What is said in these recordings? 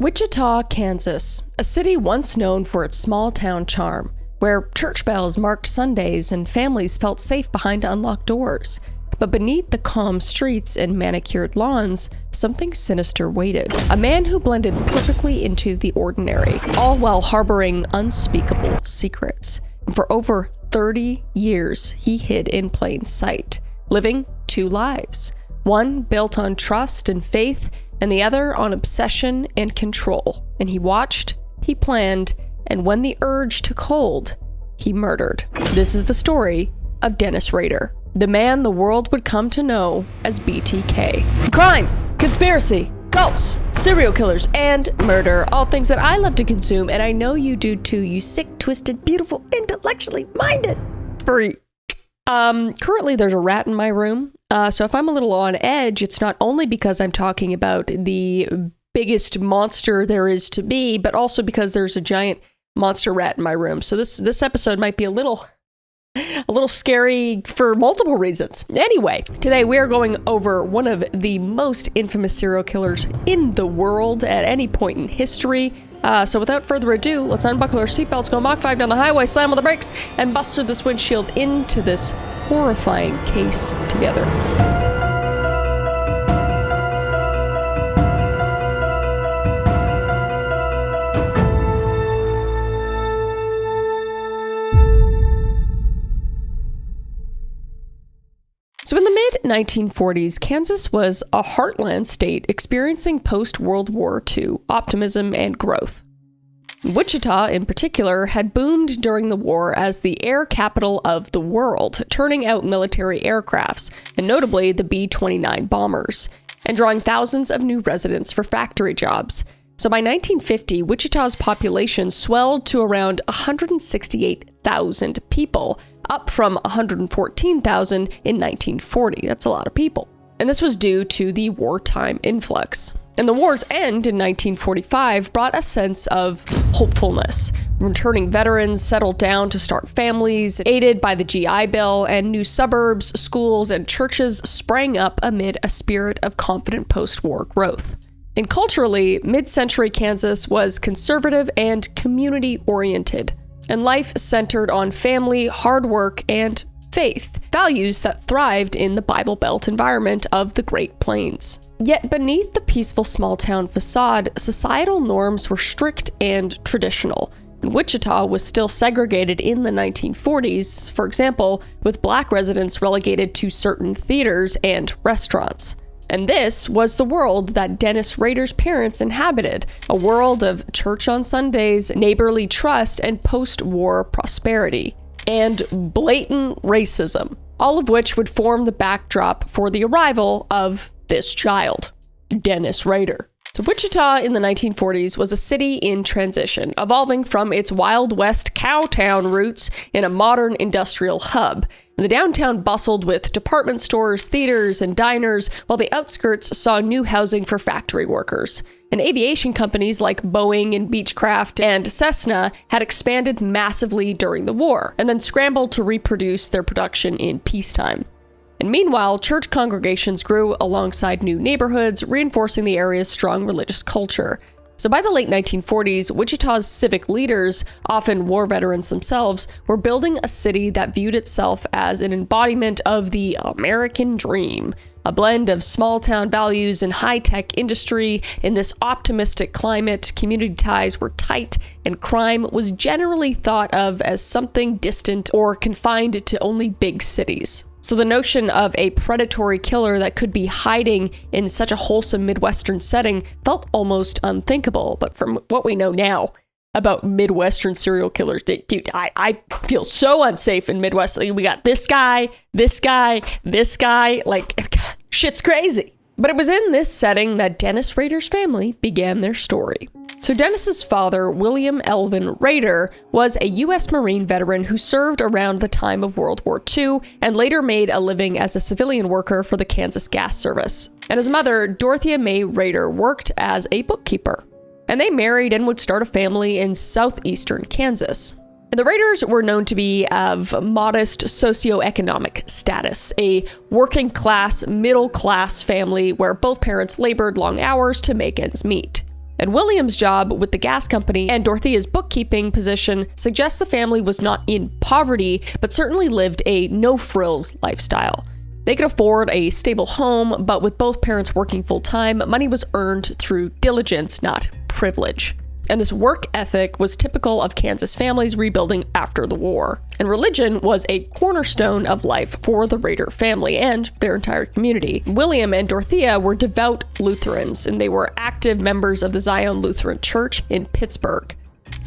Wichita, Kansas, a city once known for its small-town charm, where church bells marked Sundays and families felt safe behind unlocked doors. But beneath the calm streets and manicured lawns, something sinister waited. A man who blended perfectly into the ordinary, all while harboring unspeakable secrets. And for over 30 years, he hid in plain sight, living two lives. One built on trust and faith, and the other on obsession and control. And he watched, he planned, and when the urge took hold, he murdered. This is the story of Dennis Rader, the man the world would come to know as BTK. Crime, conspiracy, cults, serial killers, and murder. All things that I love to consume, and I know you do too, you sick, twisted, beautiful, intellectually minded freak. Currently there's a rat in my room. So if I'm a little on edge, it's not only because I'm talking about the biggest monster there is to be, but also because there's a giant monster rat in my room. So this episode might be a little scary for multiple reasons. Anyway, today we are going over one of the most infamous serial killers in the world at any point in history. So without further ado, let's unbuckle our seatbelts, go Mach 5 down the highway, slam on the brakes, and bust through this windshield into this horrifying case together. So in the mid-1940s, Kansas was a heartland state experiencing post-World War II optimism and growth. Wichita, in particular, had boomed during the war as the air capital of the world, turning out military aircrafts, and notably the B-29 bombers, and drawing thousands of new residents for factory jobs. So by 1950, Wichita's population swelled to around 168,000 people, up from 114,000 in 1940. That's a lot of people. And this was due to the wartime influx. And the war's end in 1945 brought a sense of hopefulness. Returning veterans settled down to start families, aided by the GI Bill, and new suburbs, schools, and churches sprang up amid a spirit of confident post-war growth. And culturally, mid-century Kansas was conservative and community-oriented, and life centered on family, hard work, and faith, values that thrived in the Bible Belt environment of the Great Plains. Yet beneath the peaceful small-town facade, societal norms were strict and traditional. And Wichita was still segregated in the 1940s, for example, with black residents relegated to certain theaters and restaurants. And this was the world that Dennis Rader's parents inhabited, a world of church on Sundays, neighborly trust, and post-war prosperity, and blatant racism, all of which would form the backdrop for the arrival of this child, Dennis Rader. So Wichita in the 1940s was a city in transition, evolving from its Wild West cowtown roots in a modern industrial hub. The downtown bustled with department stores, theaters, and diners, while the outskirts saw new housing for factory workers. And aviation companies like Boeing and Beechcraft and Cessna had expanded massively during the war, and then scrambled to reproduce their production in peacetime. And meanwhile, church congregations grew alongside new neighborhoods, reinforcing the area's strong religious culture. So by the late 1940s, Wichita's civic leaders, often war veterans themselves, were building a city that viewed itself as an embodiment of the American dream, a blend of small-town values and high-tech industry. In this optimistic climate, community ties were tight, and crime was generally thought of as something distant or confined to only big cities. So the notion of a predatory killer that could be hiding in such a wholesome Midwestern setting felt almost unthinkable. But from what we know now about Midwestern serial killers, dude, I feel so unsafe in Midwest. We got this guy, like, shit's crazy. But it was in this setting that Dennis Rader's family began their story. So Dennis's father, William Elvin Rader, was a U.S. Marine veteran who served around the time of World War II and later made a living as a civilian worker for the Kansas Gas Service. And his mother, Dorothea May Rader, worked as a bookkeeper. And they married and would start a family in southeastern Kansas. And the Raiders were known to be of modest socioeconomic status, a working class, middle class family where both parents labored long hours to make ends meet. And William's job with the gas company and Dorothea's bookkeeping position suggests the family was not in poverty, but certainly lived a no-frills lifestyle. They could afford a stable home, but with both parents working full-time, money was earned through diligence, not privilege. And this work ethic was typical of Kansas families rebuilding after the war. And religion was a cornerstone of life for the Rader family and their entire community. William and Dorothea were devout Lutherans, and they were active members of the Zion Lutheran Church in Pittsburgh,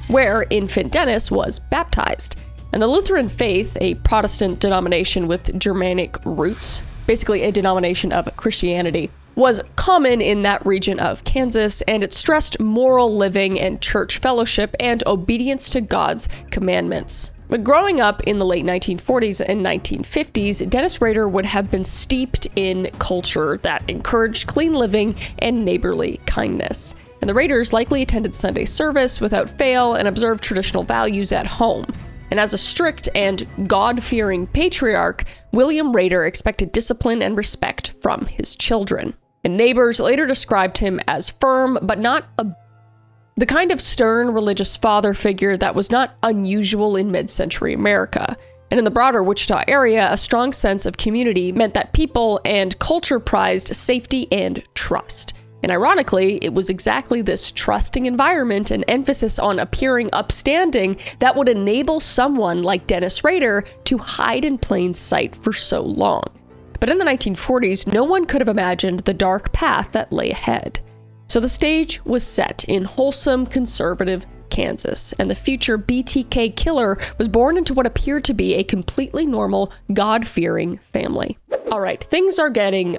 where infant Dennis was baptized. And the Lutheran faith, a Protestant denomination with Germanic roots, basically a denomination of Christianity, was common in that region of Kansas, and it stressed moral living and church fellowship and obedience to God's commandments. But growing up in the late 1940s and 1950s, Dennis Rader would have been steeped in culture that encouraged clean living and neighborly kindness. And the Raders likely attended Sunday service without fail and observed traditional values at home. And as a strict and God-fearing patriarch, William Rader expected discipline and respect from his children. And neighbors later described him as firm, but not the kind of stern religious father figure that was not unusual in mid-century America. And in the broader Wichita area, a strong sense of community meant that people and culture prized safety and trust. And ironically, it was exactly this trusting environment and emphasis on appearing upstanding that would enable someone like Dennis Rader to hide in plain sight for so long. But in the 1940s, no one could have imagined the dark path that lay ahead. So the stage was set in wholesome, conservative Kansas, and the future BTK killer was born into what appeared to be a completely normal, God-fearing family. All right, things are getting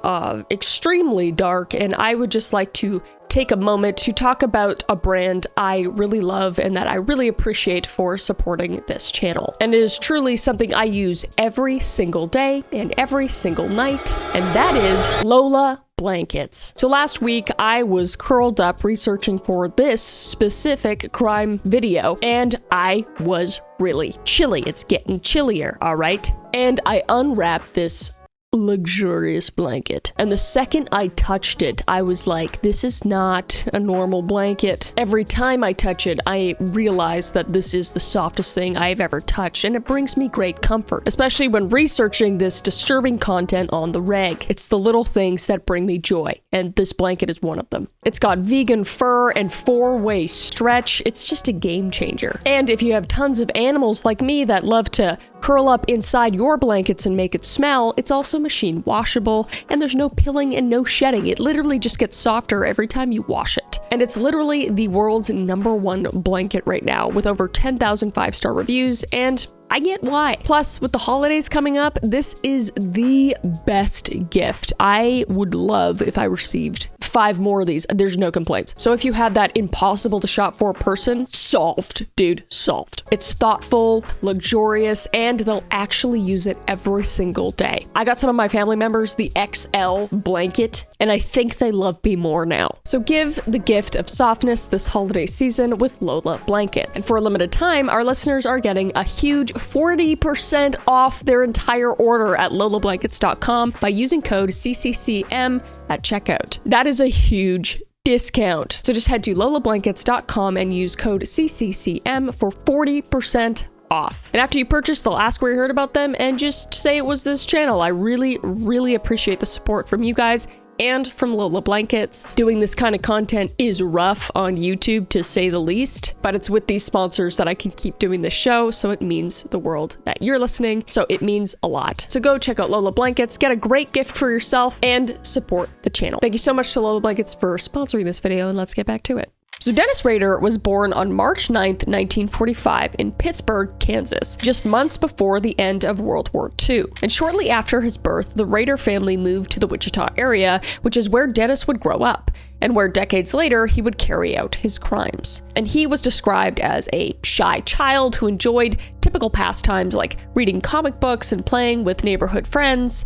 extremely dark, and I would just like to take a moment to talk about a brand I really love and that I really appreciate for supporting this channel. And it is truly something I use every single day and every single night, and that is Lola blankets. So last week I was curled up researching for this specific crime video, and I was really chilly. It's getting chillier, all right? And I unwrapped this luxurious blanket, and the second I touched it, I was like, this is not a normal blanket. Every time I touch it, I realize that this is the softest thing I've ever touched, and it brings me great comfort, especially when researching this disturbing content on the reg. It's the little things that bring me joy, and this blanket is one of them. It's got vegan fur and 4-way stretch. It's just a game changer. And if you have tons of animals like me that love to curl up inside your blankets and make it smell, it's also machine washable, and there's no pilling and no shedding. It literally just gets softer every time you wash it. And it's literally the world's #1 blanket right now, with over 10,000 5-star reviews, and I get why. Plus, with the holidays coming up, this is the best gift. I would love if I received 5 more of these. There's no complaints. So if you have that impossible to shop for person, solved, dude, solved. It's thoughtful, luxurious, and they'll actually use it every single day. I got some of my family members the XL blanket, and I think they love me more now. So give the gift of softness this holiday season with Lola blankets. And for a limited time, our listeners are getting a huge 40% off their entire order at lolablankets.com by using code CCCM at checkout. That is a huge discount. So just head to lolablankets.com and use code CCCM for 40% off. And after you purchase, they'll ask where you heard about them and just say it was this channel. I really, really appreciate the support from you guys and from Lola Blankets. Doing this kind of content is rough on YouTube, to say the least, but it's with these sponsors that I can keep doing this show, so it means the world that you're listening, so it means a lot. So go check out Lola Blankets, get a great gift for yourself, and support the channel. Thank you so much to Lola Blankets for sponsoring this video, and let's get back to it. So Dennis Rader was born on March 9th, 1945 in Pittsburgh, Kansas, just months before the end of World War II. And shortly after his birth, the Rader family moved to the Wichita area, which is where Dennis would grow up, and where decades later he would carry out his crimes. And he was described as a shy child who enjoyed typical pastimes like reading comic books and playing with neighborhood friends.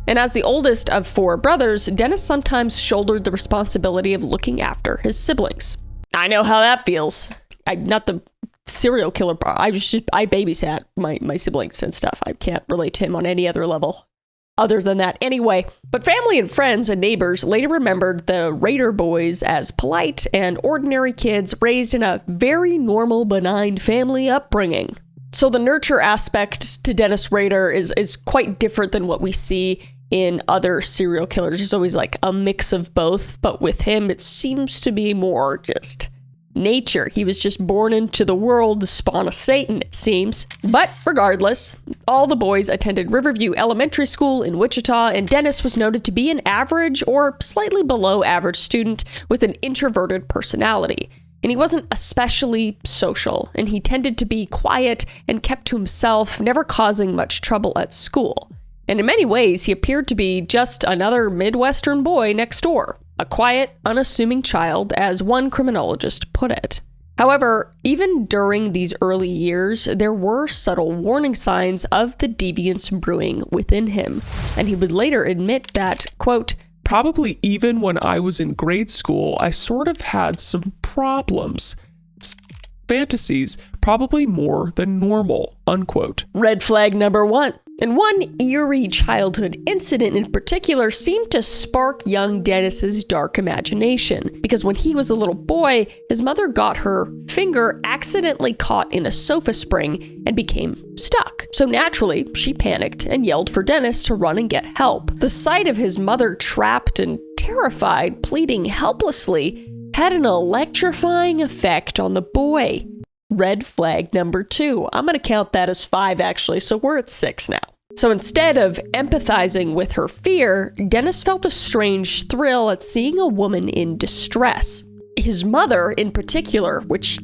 And as the oldest of 4 brothers, Dennis sometimes shouldered the responsibility of looking after his siblings. I know how that feels. I'm not the serial killer part. I babysat my siblings and stuff. I can't relate to him on any other level. other than that anyway. But family and friends and neighbors later remembered the Rader boys as polite and ordinary kids raised in a very normal, benign family upbringing. So the nurture aspect to Dennis Rader is quite different than what we see in other serial killers. There's always like a mix of both, but with him, it seems to be more just nature. He was just born into the world to spawn a Satan, it seems. But regardless, all the boys attended Riverview Elementary School in Wichita, and Dennis was noted to be an average or slightly below average student with an introverted personality. And he wasn't especially social, and he tended to be quiet and kept to himself, never causing much trouble at school. And in many ways, he appeared to be just another Midwestern boy next door. A quiet, unassuming child, as one criminologist put it. However, even during these early years, there were subtle warning signs of the deviance brewing within him. And he would later admit that, quote, "Probably even when I was in grade school, I sort of had some problems. Fantasies, probably more than normal," unquote. Red flag number 1. And one eerie childhood incident in particular seemed to spark young Dennis's dark imagination, because when he was a little boy, his mother got her finger accidentally caught in a sofa spring and became stuck. So naturally, she panicked and yelled for Dennis to run and get help. The sight of his mother trapped and terrified, pleading helplessly, had an electrifying effect on the boy. Red flag number 2. I'm going to count that as 5, actually, so we're at 6 now. So instead of empathizing with her fear, Dennis felt a strange thrill at seeing a woman in distress. His mother, in particular, which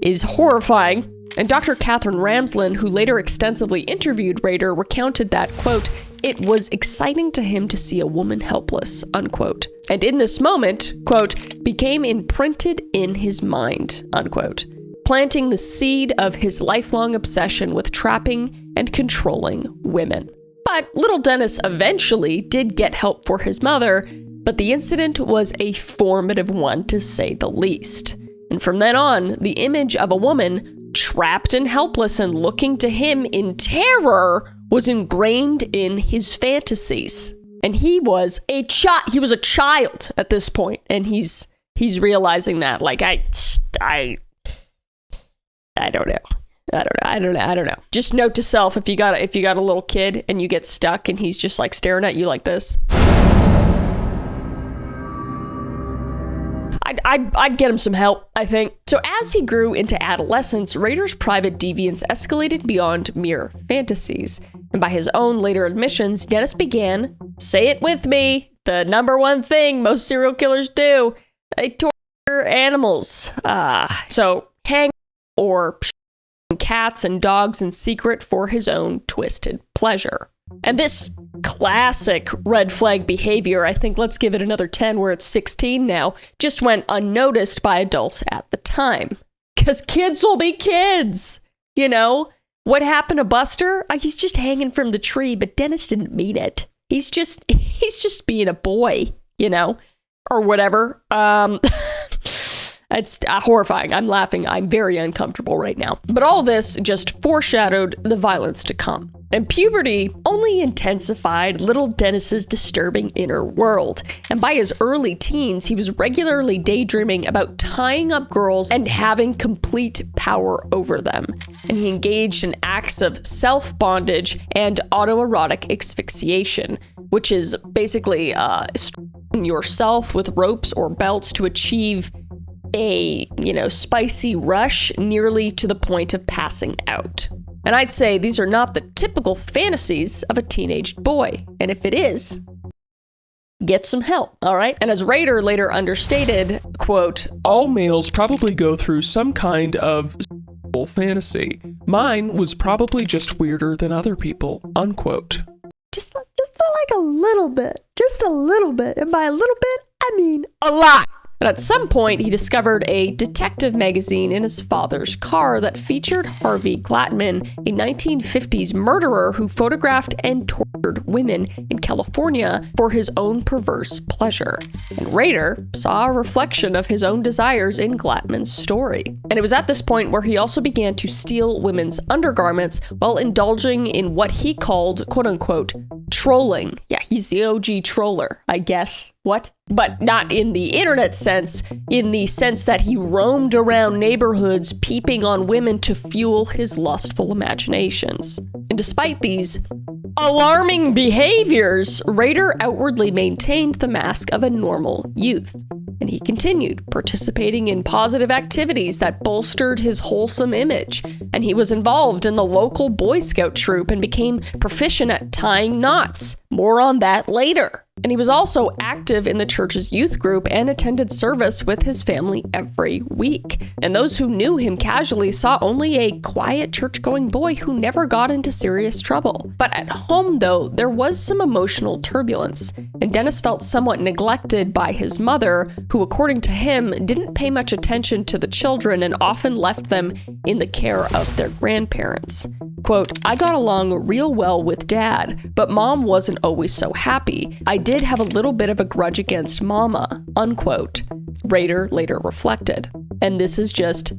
is horrifying. And Dr. Catherine Ramsland, who later extensively interviewed Rader, recounted that, quote, "It was exciting to him to see a woman helpless," unquote. And in this moment, quote, "became imprinted in his mind," unquote, planting the seed of his lifelong obsession with trapping and controlling women. But little Dennis eventually did get help for his mother, but the incident was a formative one to say the least. And from then on, the image of a woman trapped and helpless and looking to him in terror was ingrained in his fantasies. And he was a child at this point, and he's realizing that, like, I don't know. Just note to self, if you got a little kid and you get stuck and he's just like staring at you like this, I'd get him some help, I think. So as he grew into adolescence, Rader's private deviance escalated beyond mere fantasies. And by his own later admissions, Dennis began, say it with me, the number one thing most serial killers do: they torture animals. So hang or cats and dogs in secret for his own twisted pleasure. And this classic red flag behavior, I think, let's give it another 10, we're at 16 now, just went unnoticed by adults at the time. Because kids will be kids, you know? What happened to Buster? He's just hanging from the tree, but Dennis didn't mean it. He's just being a boy, you know? Or whatever. It's horrifying. I'm laughing. I'm very uncomfortable right now. But all this just foreshadowed the violence to come. And puberty only intensified little Dennis's disturbing inner world. And by his early teens, he was regularly daydreaming about tying up girls and having complete power over them. And he engaged in acts of self-bondage and autoerotic asphyxiation, which is basically striking yourself with ropes or belts to achieve a, spicy rush nearly to the point of passing out. And I'd say these are not the typical fantasies of a teenage boy. And if it is, get some help, all right? And as Rader later understated, quote, "All males probably go through some kind of fantasy. Mine was probably just weirder than other people," unquote. Just like a little bit. Just a little bit. And by a little bit, I mean a lot. And at some point, he discovered a detective magazine in his father's car that featured Harvey Glattman, a 1950s murderer who photographed and tortured women in California for his own perverse pleasure. And Rader saw a reflection of his own desires in Glattman's story. And it was at this point where he also began to steal women's undergarments while indulging in what he called, quote-unquote, trolling. Yeah, he's the OG troller, I guess. What? But not in the internet sense, in the sense that he roamed around neighborhoods peeping on women to fuel his lustful imaginations. And despite these alarming behaviors, Rader outwardly maintained the mask of a normal youth. And he continued participating in positive activities that bolstered his wholesome image. And he was involved in the local Boy Scout troop and became proficient at tying knots. More on that later. And he was also active in the church's youth group and attended service with his family every week. And those who knew him casually saw only a quiet church-going boy who never got into serious trouble. But at home, though, there was some emotional turbulence, and Dennis felt somewhat neglected by his mother, who, according to him, didn't pay much attention to the children and often left them in the care of their grandparents. Quote, "I got along real well with Dad, but Mom wasn't always so happy. I did have a little bit of a grudge against Mama," unquote, Rader later reflected. And this is just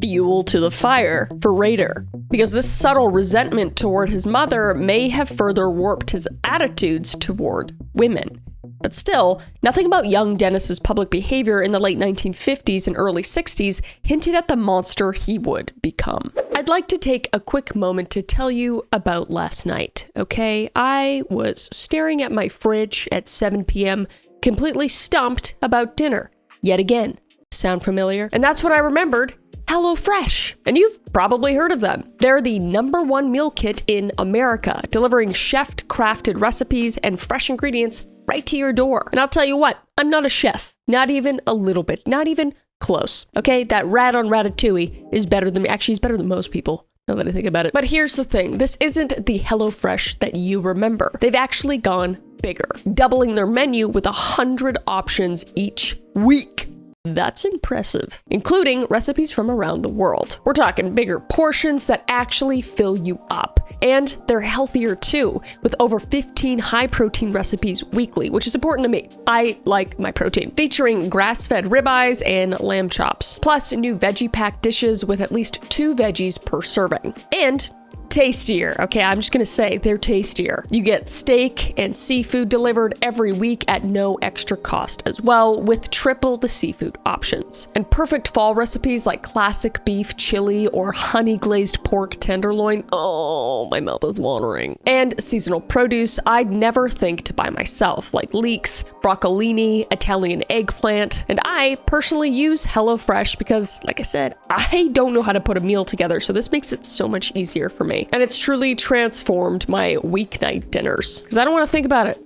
fuel to the fire for Rader, because this subtle resentment toward his mother may have further warped his attitudes toward women. But still, nothing about young Dennis's public behavior in the late 1950s and early 60s hinted at the monster he would become. I'd like to take a quick moment to tell you about last night, okay? I was staring at my fridge at 7 p.m., completely stumped about dinner. Yet again. Sound familiar? And that's when I remembered HelloFresh. And you've probably heard of them. They're the #1 meal kit in America, delivering chef-crafted recipes and fresh ingredients right to your door. And I'll tell you what, I'm not a chef. Not even a little bit. Not even close. Okay? That rat on Ratatouille is better than me. Actually, he's better than most people, now that I think about it. But here's the thing. This isn't the HelloFresh that you remember. They've actually gone bigger, doubling their menu with 100 options each week. That's impressive, including recipes from around the world. We're talking bigger portions that actually fill you up. And they're healthier too, with over 15 high-protein recipes weekly, which is important to me. I like my protein. Featuring grass-fed ribeyes and lamb chops, plus new veggie pack dishes with at least 2 veggies per serving. And tastier. Okay, I'm just gonna say they're tastier. You get steak and seafood delivered every week at no extra cost as well, with triple the seafood options. And perfect fall recipes like classic beef chili or honey glazed pork tenderloin. Oh, my mouth is watering. And seasonal produce I'd never think to buy myself, like leeks, broccolini, Italian eggplant. And I personally use HelloFresh because, like I said, I don't know how to put a meal together, so this makes it so much easier for me. And it's truly transformed my weeknight dinners. Because I don't want to think about it.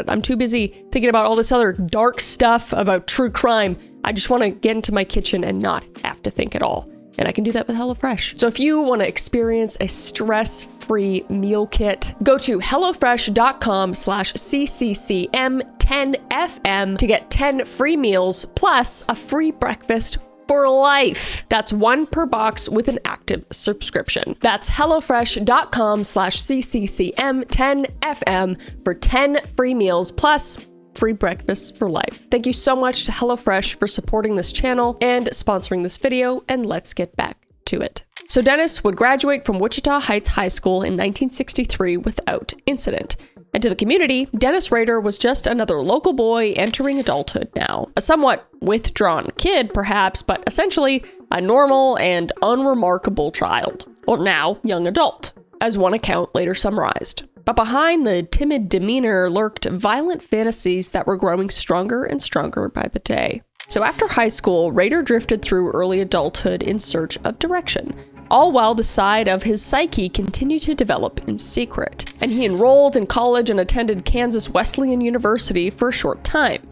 I'm too busy thinking about all this other dark stuff about true crime. I just want to get into my kitchen and not have to think at all. And I can do that with HelloFresh. So if you want to experience a stress-free meal kit, go to HelloFresh.com/CCCM10FM to get 10 free meals plus a free breakfast for life. That's 1 per box with an active subscription. That's HelloFresh.com/CCCM10FM for 10 free meals plus free breakfast for life. Thank you so much to HelloFresh for supporting this channel and sponsoring this video, and let's get back to it. So Dennis would graduate from Wichita Heights High School in 1963 without incident. And to the community, Dennis Rader was just another local boy entering adulthood now. A somewhat withdrawn kid, perhaps, but essentially a normal and unremarkable child. Or now, young adult, as one account later summarized. But behind the timid demeanor lurked violent fantasies that were growing stronger and stronger by the day. So after high school, Rader drifted through early adulthood in search of direction, all while the side of his psyche continued to develop in secret. And he enrolled in college and attended Kansas Wesleyan University for a short time.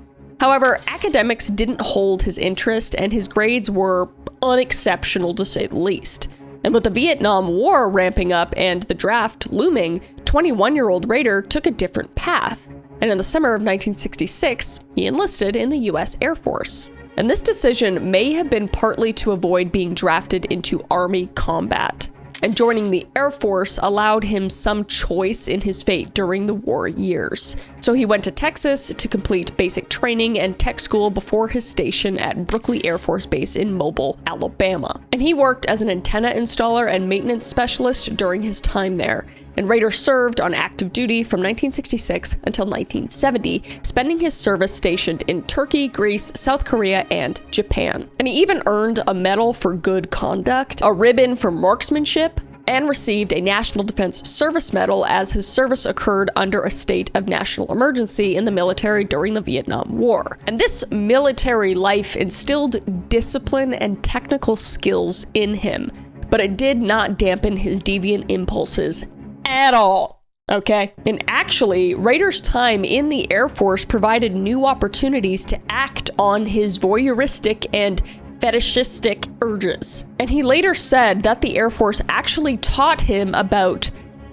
However, academics didn't hold his interest, and his grades were unexceptional to say the least. And with the Vietnam War ramping up and the draft looming, 21-year-old Rader took a different path. And in the summer of 1966, he enlisted in the U.S. Air Force. And this decision may have been partly to avoid being drafted into Army combat. And joining the Air Force allowed him some choice in his fate during the war years. So he went to Texas to complete basic training and tech school before his station at Brooklyn Air Force Base in Mobile, Alabama. And he worked as an antenna installer and maintenance specialist during his time there. And Rader served on active duty from 1966 until 1970, spending his service stationed in Turkey, Greece, South Korea, and Japan. And he even earned a medal for good conduct, a ribbon for marksmanship, and received a National Defense Service Medal as his service occurred under a state of national emergency in the military during the Vietnam War. And this military life instilled discipline and technical skills in him, but it did not dampen his deviant impulses at all. Okay? And actually, Rader's time in the Air Force provided new opportunities to act on his voyeuristic and fetishistic urges. And he later said that the Air Force actually taught him about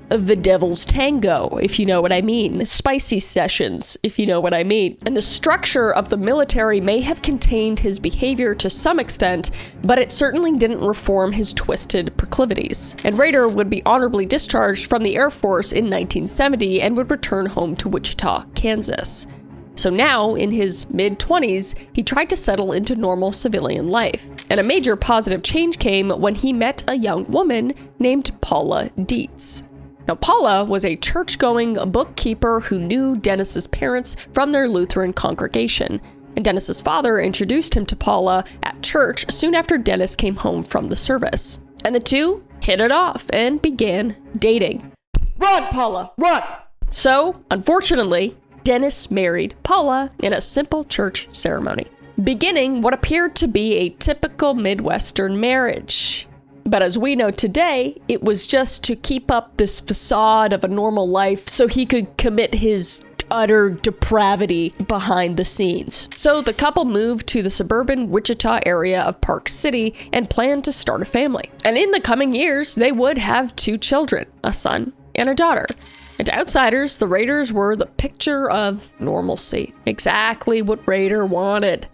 the devil's tango, if you know what I mean. Spicy sessions, if you know what I mean. And the structure of the military may have contained his behavior to some extent, but it certainly didn't reform his twisted proclivities. And Rader would be honorably discharged from the Air Force in 1970 and would return home to Wichita, Kansas. So now, in his mid-20s, he tried to settle into normal civilian life. And a major positive change came when he met a young woman named Paula Dietz. Now, Paula was a church-going bookkeeper who knew Dennis's parents from their Lutheran congregation. And Dennis's father introduced him to Paula at church soon after Dennis came home from the service. And the two hit it off and began dating. Run, Paula, run! So, unfortunately, Dennis married Paula in a simple church ceremony, beginning what appeared to be a typical Midwestern marriage. But as we know today, it was just to keep up this facade of a normal life so he could commit his utter depravity behind the scenes. So the couple moved to the suburban Wichita area of Park City and planned to start a family. And in the coming years, they would have 2 children, a son and a daughter. And to outsiders, the Raders were the picture of normalcy. Exactly what Rader wanted.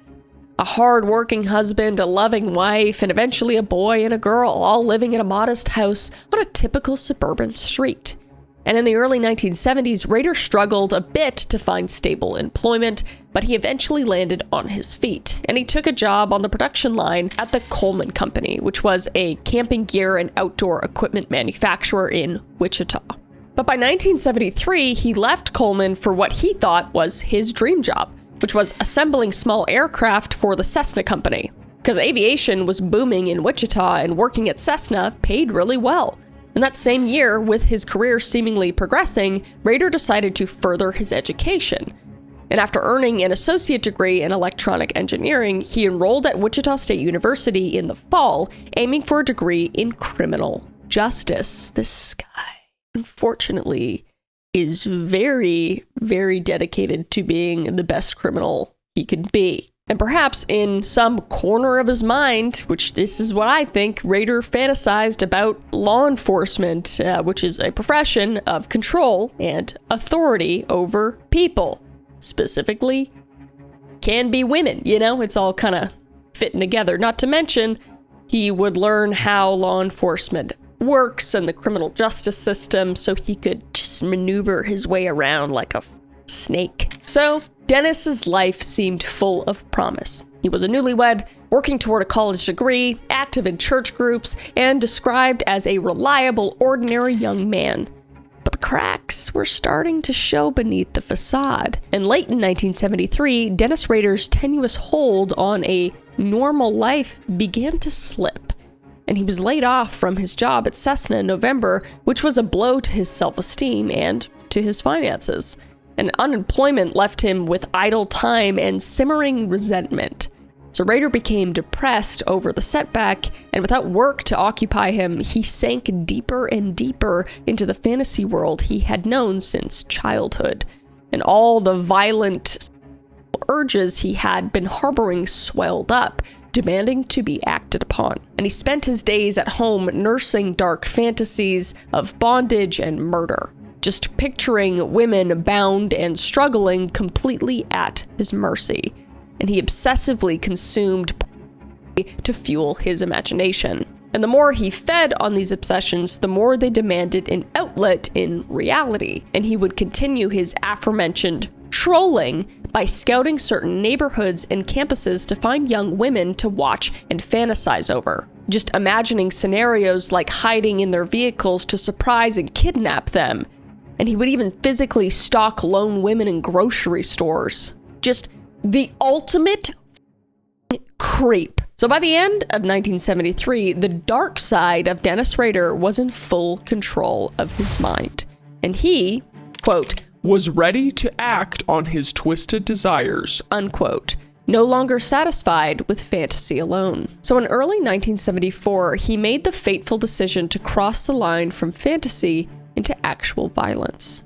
A hard-working husband, a loving wife, and eventually a boy and a girl, all living in a modest house on a typical suburban street. And in the early 1970s, Rader struggled a bit to find stable employment, but he eventually landed on his feet, and he took a job on the production line at the Coleman Company, which was a camping gear and outdoor equipment manufacturer in Wichita. But by 1973, he left Coleman for what he thought was his dream job, which was assembling small aircraft for the Cessna Company. Because aviation was booming in Wichita and working at Cessna paid really well. And that same year, with his career seemingly progressing, Rader decided to further his education. And after earning an associate degree in electronic engineering, he enrolled at Wichita State University in the fall, aiming for a degree in criminal justice. This guy, unfortunately, is very, very dedicated to being the best criminal he could be. And perhaps in some corner of his mind, which this is what I think, Rader fantasized about law enforcement, which is a profession of control and authority over people. Specifically, can be women, you know? It's all kind of fitting together. Not to mention, he would learn how law enforcement works and the criminal justice system so he could just maneuver his way around like a snake. So Dennis's life seemed full of promise. He was a newlywed, working toward a college degree, active in church groups, and described as a reliable, ordinary young man. But the cracks were starting to show beneath the facade. And late in 1973, Dennis Rader's tenuous hold on a normal life began to slip. And he was laid off from his job at Cessna in November, which was a blow to his self-esteem and to his finances. And unemployment left him with idle time and simmering resentment. So Rader became depressed over the setback, and without work to occupy him, he sank deeper and deeper into the fantasy world he had known since childhood. And all the violent urges he had been harboring swelled up, demanding to be acted upon. And he spent his days at home nursing dark fantasies of bondage and murder, just picturing women bound and struggling completely at his mercy. and he obsessively consumed to fuel his imagination. And the more he fed on these obsessions, the more they demanded an outlet in reality. And he would continue his aforementioned trolling by scouting certain neighborhoods and campuses to find young women to watch and fantasize over. Just imagining scenarios like hiding in their vehicles to surprise and kidnap them. And he would even physically stalk lone women in grocery stores. Just the ultimate creep. So by the end of 1973, the dark side of Dennis Rader was in full control of his mind. And he, quote, was ready to act on his twisted desires, unquote, no longer satisfied with fantasy alone. So in early 1974, he made the fateful decision to cross the line from fantasy into actual violence.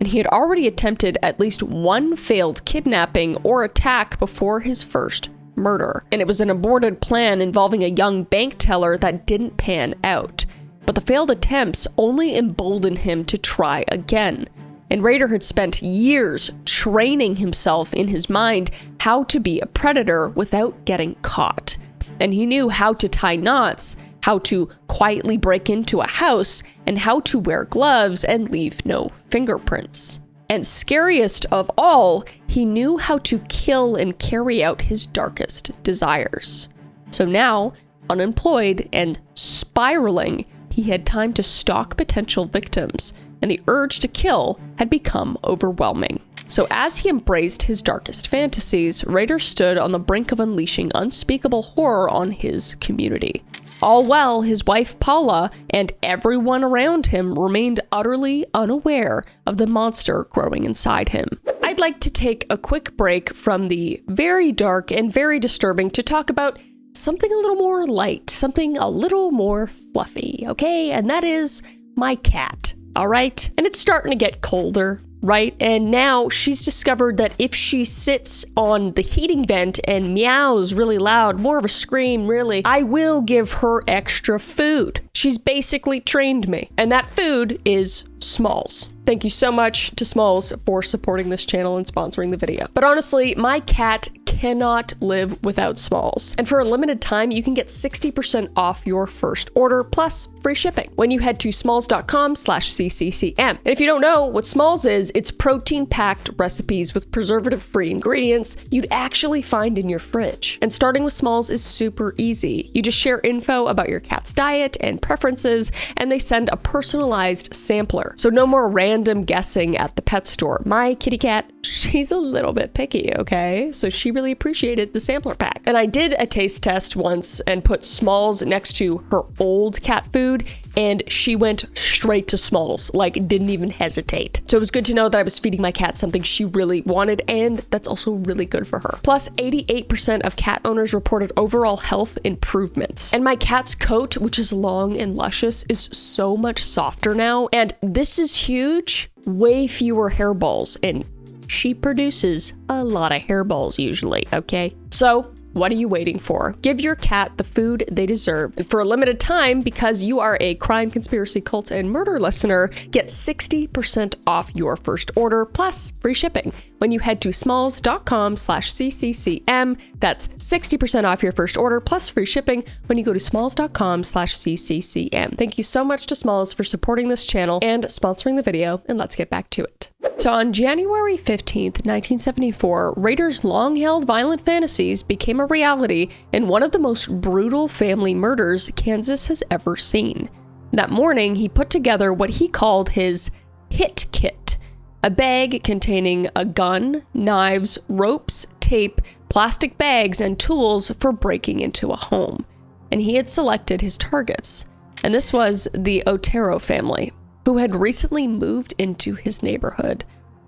And he had already attempted at least one failed kidnapping or attack before his first murder. And it was an aborted plan involving a young bank teller that didn't pan out. But the failed attempts only emboldened him to try again. And Rader had spent years training himself in his mind how to be a predator without getting caught. And he knew how to tie knots, how to quietly break into a house, and how to wear gloves and leave no fingerprints. And scariest of all, he knew how to kill and carry out his darkest desires. So now, unemployed and spiraling, he had time to stalk potential victims, and the urge to kill had become overwhelming. So as he embraced his darkest fantasies, Rader stood on the brink of unleashing unspeakable horror on his community. All while his wife Paula and everyone around him remained utterly unaware of the monster growing inside him. I'd like to take a quick break from the very dark and very disturbing to talk about something a little more light, something a little more fluffy, okay? And that is my cat, all right? And it's starting to get colder, right? And now she's discovered that if she sits on the heating vent and meows really loud, more of a scream really, I will give her extra food. She's basically trained me. And that food is Smalls. Thank you so much to Smalls for supporting this channel and sponsoring the video. But honestly, my cat cannot live without Smalls. And for a limited time, you can get 60% off your first order plus free shipping when you head to smalls.com/cccm. And if you don't know what Smalls is, it's protein-packed recipes with preservative-free ingredients you'd actually find in your fridge. And starting with Smalls is super easy. You just share info about your cat's diet and preferences, and they send a personalized sampler. So no more random guessing at the pet store. My kitty cat, she's a little bit picky, okay? So she really appreciated the sampler pack. And I did a taste test once and put Smalls next to her old cat food, and she went straight to Smalls, like didn't even hesitate. So it was good to know that I was feeding my cat something she really wanted, and that's also really good for her. Plus, 88% of cat owners reported overall health improvements. And my cat's coat, which is long and luscious, is so much softer now. And this is huge, way fewer hairballs, and she produces a lot of hairballs usually, okay? So, what are you waiting for? Give your cat the food they deserve. And for a limited time, because you are a crime, conspiracy, cult, and murder listener, get 60% off your first order plus free shipping when you head to smalls.com/cccm. That's 60% off your first order plus free shipping when you go to smalls.com/cccm. Thank you so much to Smalls for supporting this channel and sponsoring the video, and let's get back to it. So on January 15th, 1974, Rader's long-held violent fantasies became a reality in one of the most brutal family murders Kansas has ever seen. That morning, he put together what he called his hit kit, a bag containing a gun, knives, ropes, tape, plastic bags, and tools for breaking into a home. And he had selected his targets. And this was the Otero family, who had recently moved into his neighborhood.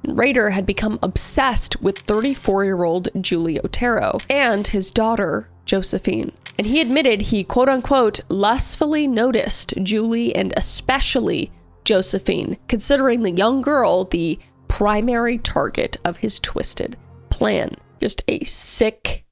Rader had become obsessed with 34-year-old Julie Otero and his daughter, Josephine. And he admitted he, quote-unquote, lustfully noticed Julie and especially Josephine, considering the young girl the primary target of his twisted plan. Just a sick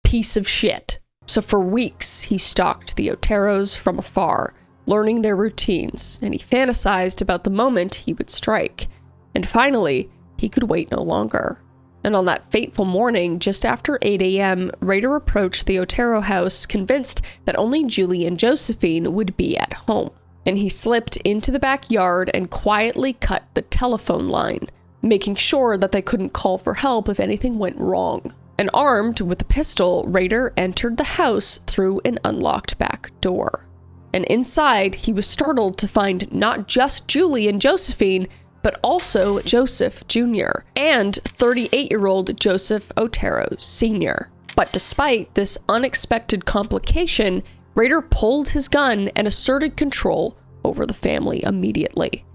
piece of shit. So for weeks, he stalked the Oteros from afar, learning their routines, and he fantasized about the moment he would strike. And finally, he could wait no longer. And on that fateful morning, just after 8 a.m., Rader approached the Otero house, convinced that only Julie and Josephine would be at home. And he slipped into the backyard and quietly cut the telephone line, making sure that they couldn't call for help if anything went wrong. And armed with a pistol, Rader entered the house through an unlocked back door. And inside, he was startled to find not just Julie and Josephine, but also Joseph Jr. and 38-year-old Joseph Otero Sr. But despite this unexpected complication, Rader pulled his gun and asserted control over the family immediately.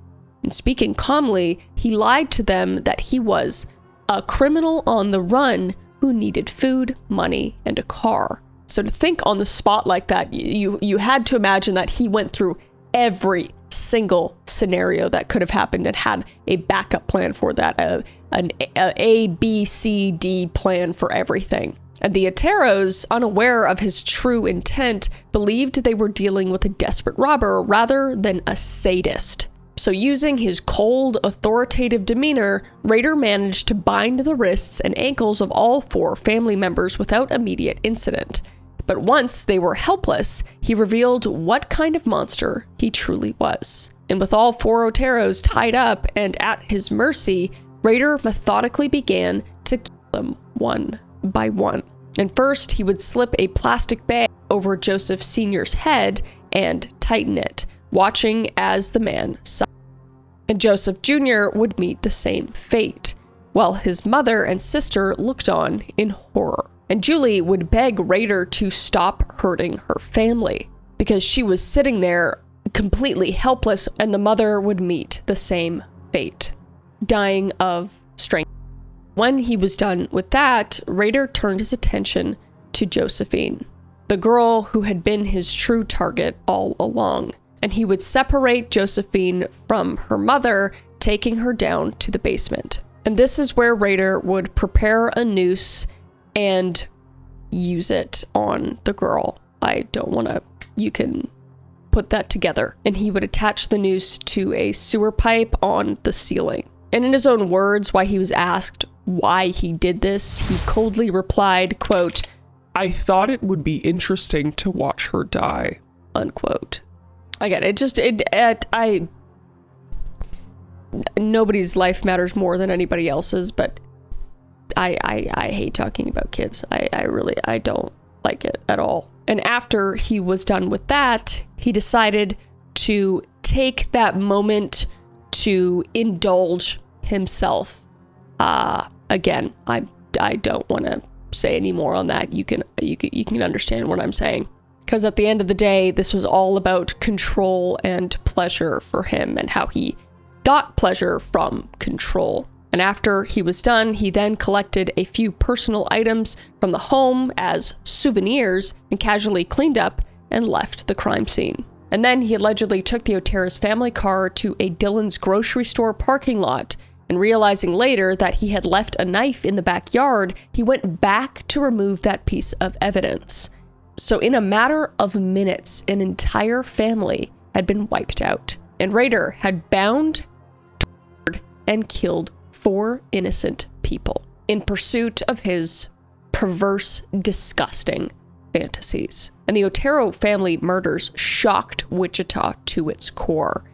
And speaking calmly, he lied to them that he was a criminal on the run who needed food, money, and a car. So to think on the spot like that, you had to imagine that he went through every single scenario that could have happened and had a backup plan for that, an A, B, C, D plan for everything. And the Oteros, unaware of his true intent, believed they were dealing with a desperate robber rather than a sadist. So using his cold, authoritative demeanor, Rader managed to bind the wrists and ankles of all 4 family members without immediate incident. But once they were helpless, he revealed what kind of monster he truly was. And with all 4 Oteros tied up and at his mercy, Rader methodically began to kill them one by one. And first, he would slip a plastic bag over Joseph Sr.'s head and tighten it, watching as the man suffered. And Joseph Jr. would meet the same fate, while his mother and sister looked on in horror. And Julie would beg Rader to stop hurting her family, because she was sitting there completely helpless, and the mother would meet the same fate, dying of strangulation. When he was done with that, Rader turned his attention to Josephine, the girl who had been his true target all along. And he would separate Josephine from her mother, taking her down to the basement. And this is where Rader would prepare a noose and use it on the girl. You can put that together. And he would attach the noose to a sewer pipe on the ceiling. And in his own words, while he was asked why he did this, he coldly replied, quote, "I thought it would be interesting to watch her die," unquote. Again, nobody's life matters more than anybody else's, but I hate talking about kids. I don't like it at all. And after he was done with that, he decided to take that moment to indulge himself. Again, I don't want to say any more on that. You can understand what I'm saying. Because at the end of the day, this was all about control and pleasure for him and how he got pleasure from control. And after he was done, he then collected a few personal items from the home as souvenirs and casually cleaned up and left the crime scene. And then he allegedly took the Otero's family car to a Dillon's grocery store parking lot, and realizing later that he had left a knife in the backyard, he went back to remove that piece of evidence. So in a matter of minutes, an entire family had been wiped out, and Rader had bound, tortured, and killed 4 innocent people in pursuit of his perverse, disgusting fantasies. And the Otero family murders shocked Wichita to its core.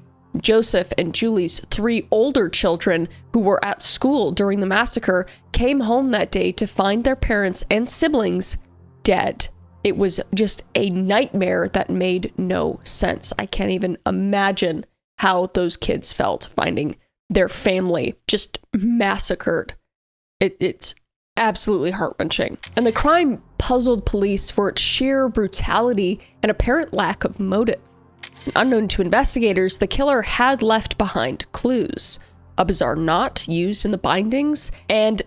Joseph and Julie's 3 older children, who were at school during the massacre, came home that day to find their parents and siblings dead. It was just a nightmare that made no sense. I can't even imagine how those kids felt finding their family just massacred. It's absolutely heart-wrenching. And the crime puzzled police for its sheer brutality and apparent lack of motive. Unknown to investigators, the killer had left behind clues, a bizarre knot used in the bindings, and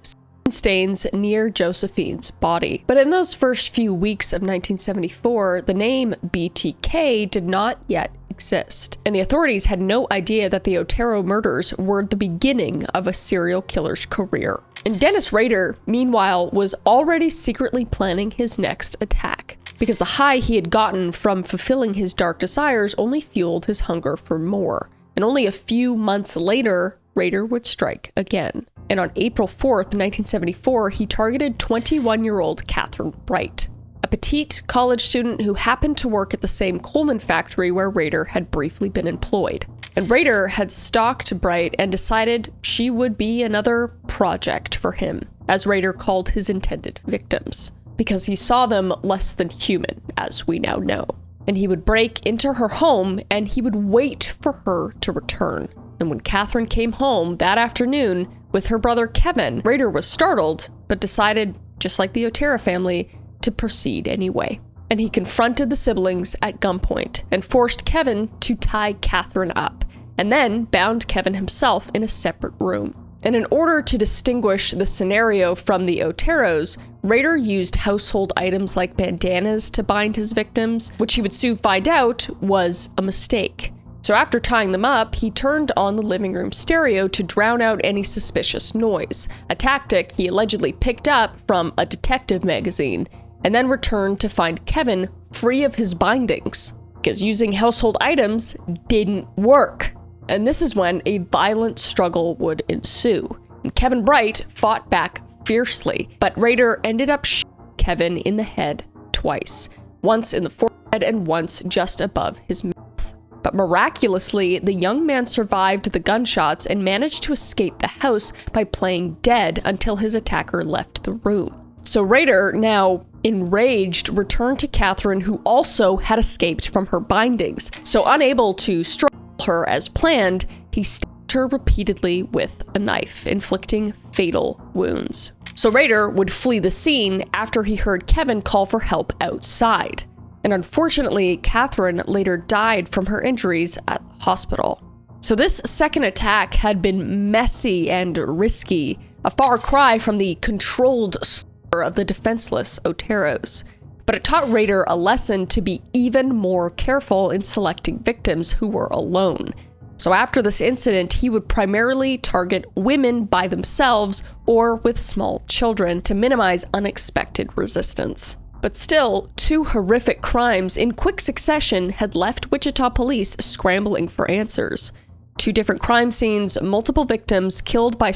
stains near Josephine's body. But in those first few weeks of 1974, the name BTK did not yet exist, and the authorities had no idea that the Otero murders were the beginning of a serial killer's career. And Dennis Rader, meanwhile, was already secretly planning his next attack, because the high he had gotten from fulfilling his dark desires only fueled his hunger for more. And only a few months later, Rader would strike again. And on April 4th, 1974, he targeted 21-year-old Catherine Bright, a petite college student who happened to work at the same Coleman factory where Rader had briefly been employed. And Rader had stalked Bright and decided she would be another project for him, as Rader called his intended victims, because he saw them less than human, as we now know. And he would break into her home and he would wait for her to return. And when Catherine came home that afternoon with her brother Kevin, Rader was startled, but decided, just like the Otero family, to proceed anyway. And he confronted the siblings at gunpoint and forced Kevin to tie Catherine up, and then bound Kevin himself in a separate room. And in order to distinguish the scenario from the Oteros, Rader used household items like bandanas to bind his victims, which he would soon find out was a mistake. So after tying them up, he turned on the living room stereo to drown out any suspicious noise, a tactic he allegedly picked up from a detective magazine, and then returned to find Kevin free of his bindings, because using household items didn't work. And this is when a violent struggle would ensue. And Kevin Bright fought back fiercely, but Rader ended up shooting Kevin in the head twice, once in the forehead and once just above his mouth. But miraculously, the young man survived the gunshots and managed to escape the house by playing dead until his attacker left the room. So Rader, now enraged, returned to Catherine, who also had escaped from her bindings. So unable to strangle her as planned, he stabbed her repeatedly with a knife, inflicting fatal wounds. So Rader would flee the scene after he heard Kevin call for help outside. And unfortunately, Catherine later died from her injuries at the hospital. So this second attack had been messy and risky, a far cry from the controlled slaughter of the defenseless Oteros. But it taught Rader a lesson to be even more careful in selecting victims who were alone. So after this incident, he would primarily target women by themselves or with small children to minimize unexpected resistance. But still, two horrific crimes in quick succession had left Wichita police scrambling for answers. Two different crime scenes, multiple victims killed by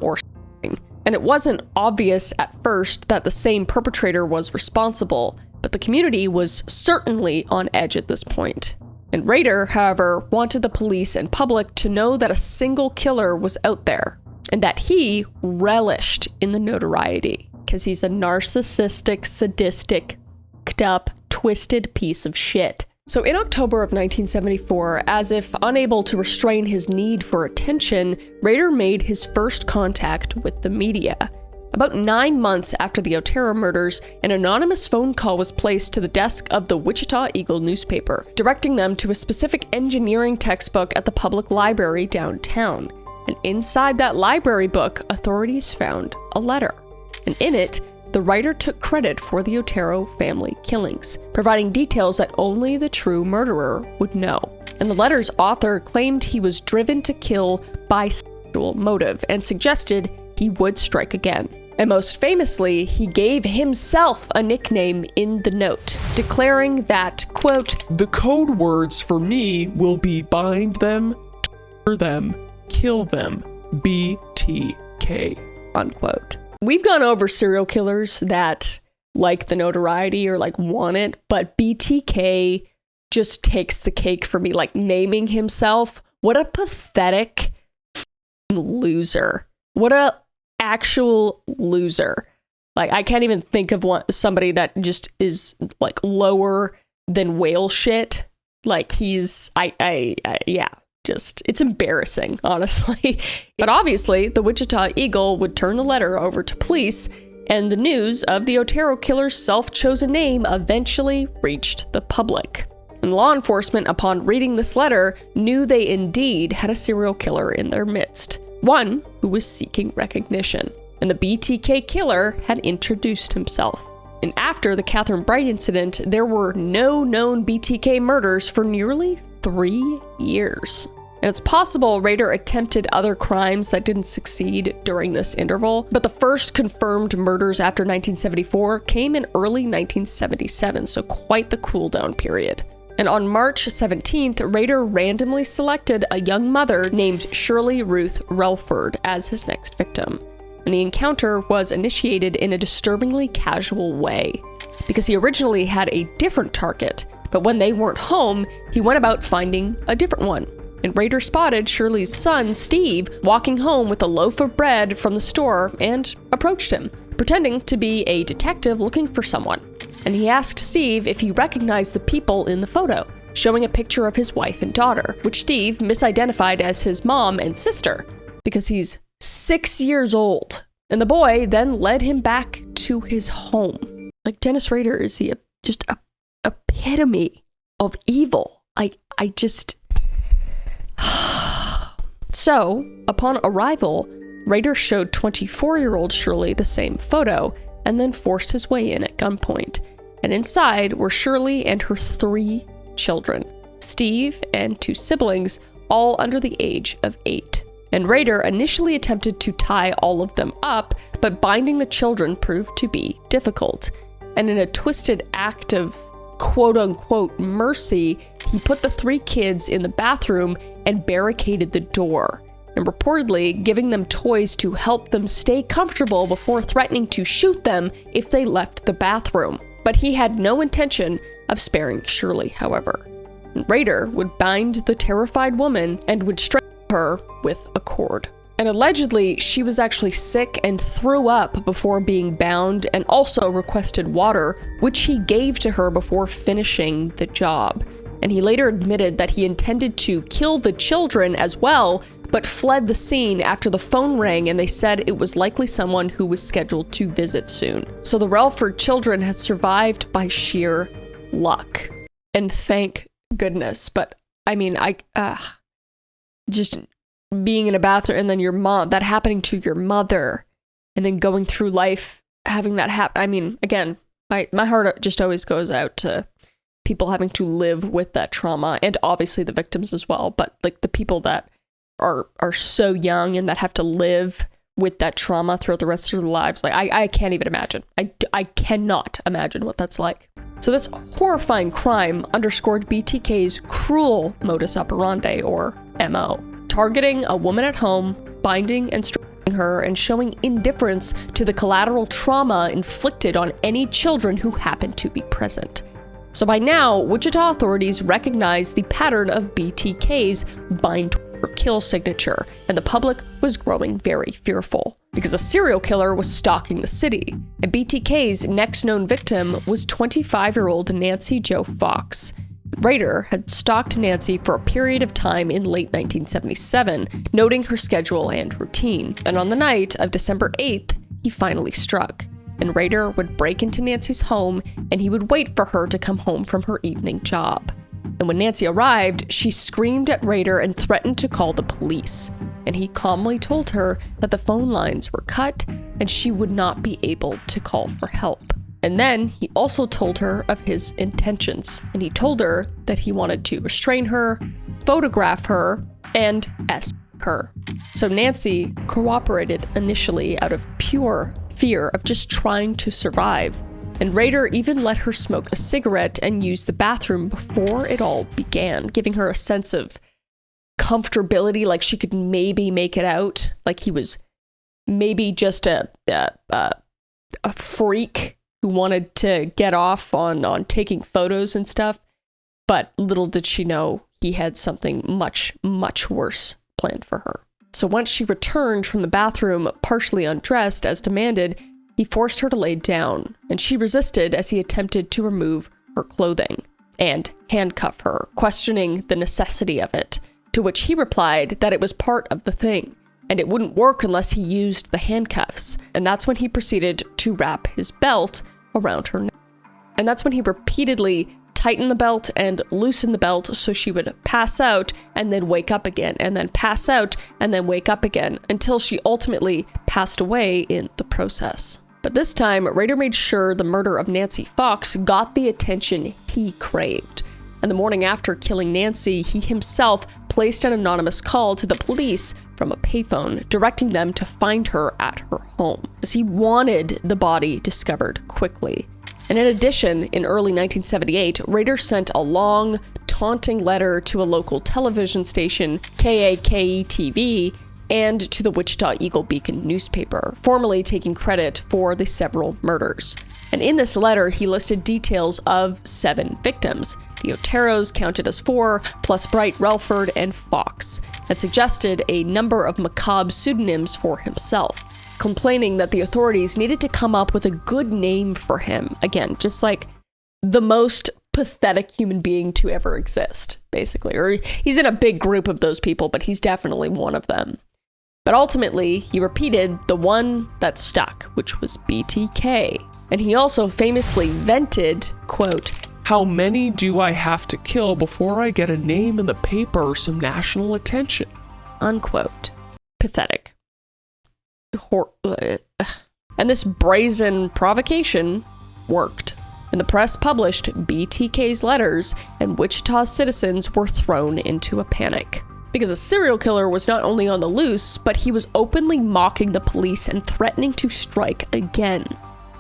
or stabbing. And it wasn't obvious at first that the same perpetrator was responsible, but the community was certainly on edge at this point. And Rader, however, wanted the police and public to know that a single killer was out there, and that he relished in the notoriety. Because he's a narcissistic, sadistic, f***ed up, twisted piece of shit. So in October of 1974, as if unable to restrain his need for attention, Rader made his first contact with the media. About 9 months after the Otero murders, an anonymous phone call was placed to the desk of the Wichita Eagle newspaper, directing them to a specific engineering textbook at the public library downtown. And inside that library book, authorities found a letter. And in it, the writer took credit for the Otero family killings, providing details that only the true murderer would know. And the letter's author claimed he was driven to kill by sexual motive and suggested he would strike again. And most famously, he gave himself a nickname in the note, declaring that, quote, "The code words for me will be bind them, torture them, kill them, BTK," unquote. We've gone over serial killers that like the notoriety or like want it, but BTK just takes the cake for me. Like naming himself, what a pathetic loser. What a actual loser. Like I can't even think of somebody that just is like lower than whale shit. Like he's, yeah. Just, it's embarrassing, honestly. But obviously, the Wichita Eagle would turn the letter over to police, and the news of the Otero killer's self-chosen name eventually reached the public. And law enforcement, upon reading this letter, knew they indeed had a serial killer in their midst, one who was seeking recognition. And the BTK killer had introduced himself. And after the Catherine Bright incident, there were no known BTK murders for nearly 3 years. And it's possible Rader attempted other crimes that didn't succeed during this interval, but the first confirmed murders after 1974 came in early 1977, so quite the cool down period. And on March 17th, Rader randomly selected a young mother named Shirley Ruth Relford as his next victim. And the encounter was initiated in a disturbingly casual way, because he originally had a different target, but when they weren't home, he went about finding a different one. And Rader spotted Shirley's son, Steve, walking home with a loaf of bread from the store and approached him, pretending to be a detective looking for someone. And he asked Steve if he recognized the people in the photo, showing a picture of his wife and daughter, which Steve misidentified as his mom and sister, because he's 6 years old. And the boy then led him back to his home. Like, Dennis Rader is just a epitome of evil. I just... So, upon arrival, Rader showed 24-year-old Shirley the same photo and then forced his way in at gunpoint. And inside were Shirley and her 3 children, Steve and 2 siblings, all under the age of 8. And Rader initially attempted to tie all of them up, but binding the children proved to be difficult. And in a twisted act of quote-unquote mercy, he put the 3 kids in the bathroom and barricaded the door, and reportedly giving them toys to help them stay comfortable before threatening to shoot them if they left the bathroom. But he had no intention of sparing Shirley, however. Rader would bind the terrified woman and would strangle her with a cord. And allegedly, she was actually sick and threw up before being bound, and also requested water, which he gave to her before finishing the job. And he later admitted that he intended to kill the children as well, but fled the scene after the phone rang and they said it was likely someone who was scheduled to visit soon. So the Relford children had survived by sheer luck. And thank goodness. But I mean, just being in a bathroom and then your mom, that happening to your mother, and then going through life having that happen. I mean, again, my heart just always goes out to people having to live with that trauma, and obviously the victims as well, but like the people that are so young and that have to live with that trauma throughout the rest of their lives. Like, I can't even imagine. I cannot imagine what that's like. So this horrifying crime underscored BTK's cruel modus operandi, or MO, targeting a woman at home, binding and strangling her, and showing indifference to the collateral trauma inflicted on any children who happened to be present. So by now, Wichita authorities recognized the pattern of BTK's bind or kill signature, and the public was growing very fearful because a serial killer was stalking the city. And BTK's next known victim was 25-year-old Nancy Jo Fox. Rader had stalked Nancy for a period of time in late 1977, noting her schedule and routine. And on the night of December 8th, he finally struck. And Rader would break into Nancy's home, and he would wait for her to come home from her evening job. And when Nancy arrived, she screamed at Rader and threatened to call the police. And he calmly told her that the phone lines were cut and she would not be able to call for help. And then he also told her of his intentions. And he told her that he wanted to restrain her, photograph her, and her. So Nancy cooperated initially out of pure fear of just trying to survive. And Rader even let her smoke a cigarette and use the bathroom before it all began, giving her a sense of comfortability, like she could maybe make it out, like he was maybe just a freak who wanted to get off on taking photos and stuff. But little did she know he had something much, much worse planned for her. So once she returned from the bathroom, partially undressed as demanded, he forced her to lay down, and she resisted as he attempted to remove her clothing and handcuff her, questioning the necessity of it, to which he replied that it was part of the thing, and it wouldn't work unless he used the handcuffs. And that's when he proceeded to wrap his belt around her neck. And that's when he repeatedly tightened the belt and loosened the belt so she would pass out and then wake up again, and then pass out and then wake up again, until she ultimately passed away in the process. But this time, Rader made sure the murder of Nancy Fox got the attention he craved. And the morning after killing Nancy, he himself placed an anonymous call to the police from a payphone, directing them to find her at her home, as he wanted the body discovered quickly. And in addition, in early 1978, Rader sent a long, taunting letter to a local television station, KAKE-TV, and to the Wichita Eagle Beacon newspaper, formally taking credit for the several murders. And in this letter, he listed details of 7 victims. The Oteros counted as 4, plus Bright, Relford, and Fox, and suggested a number of macabre pseudonyms for himself, complaining that the authorities needed to come up with a good name for him. Again, just like the most pathetic human being to ever exist, basically. Or he's in a big group of those people, but he's definitely one of them. But ultimately, he repeated the one that stuck, which was BTK. And he also famously vented, quote, "How many do I have to kill before I get a name in the paper or some national attention?" Unquote. Pathetic. And this brazen provocation worked. And the press published BTK's letters, and Wichita's citizens were thrown into a panic. Because a serial killer was not only on the loose, but he was openly mocking the police and threatening to strike again.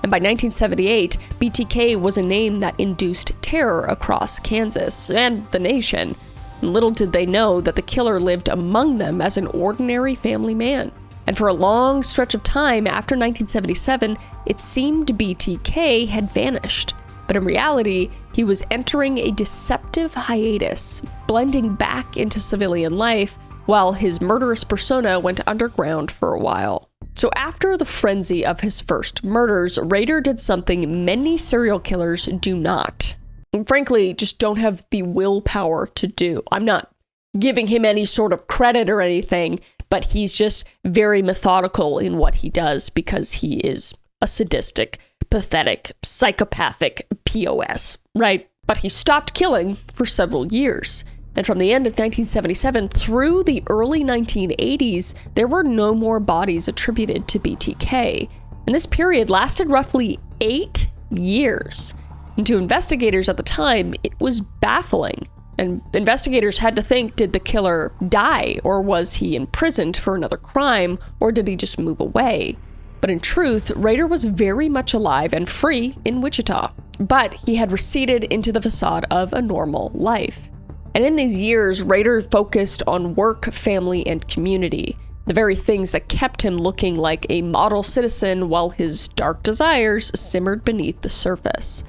And by 1978, BTK was a name that induced terror across Kansas and the nation. And little did they know that the killer lived among them as an ordinary family man. And for a long stretch of time after 1977, it seemed BTK had vanished. But in reality, he was entering a deceptive hiatus, blending back into civilian life, while his murderous persona went underground for a while. So after the frenzy of his first murders, Rader did something many serial killers do not. And frankly, just don't have the willpower to do. I'm not giving him any sort of credit or anything, but he's just very methodical in what he does because he is a sadistic, pathetic, psychopathic POS, right? But he stopped killing for several years. And from the end of 1977 through the early 1980s, there were no more bodies attributed to BTK. And this period lasted roughly 8 years. And to investigators at the time, it was baffling. And investigators had to think, did the killer die, or was he imprisoned for another crime, or did he just move away? But in truth, Rader was very much alive and free in Wichita, but he had receded into the facade of a normal life. And in these years, Rader focused on work, family, and community, the very things that kept him looking like a model citizen while his dark desires simmered beneath the surface.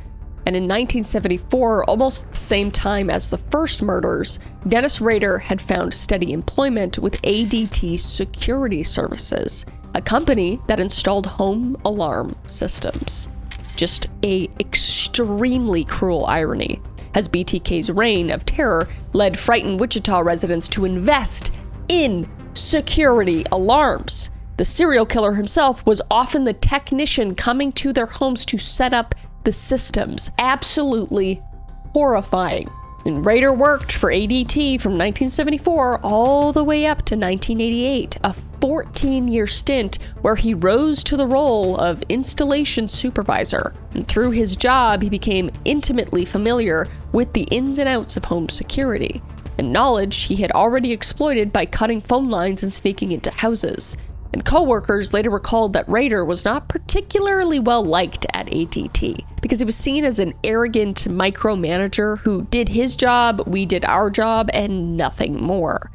And in 1974, almost the same time as the first murders, Dennis Rader had found steady employment with ADT Security Services, a company that installed home alarm systems. Just an extremely cruel irony, as BTK's reign of terror led frightened Wichita residents to invest in security alarms. The serial killer himself was often the technician coming to their homes to set up the systems. Absolutely horrifying. And Rader worked for ADT from 1974 all the way up to 1988, a 14-year stint where he rose to the role of installation supervisor. And through his job, he became intimately familiar with the ins and outs of home security, and knowledge he had already exploited by cutting phone lines and sneaking into houses. And co-workers later recalled that Rader was not particularly well liked at ADT because he was seen as an arrogant micromanager who did his job, we did our job, and nothing more.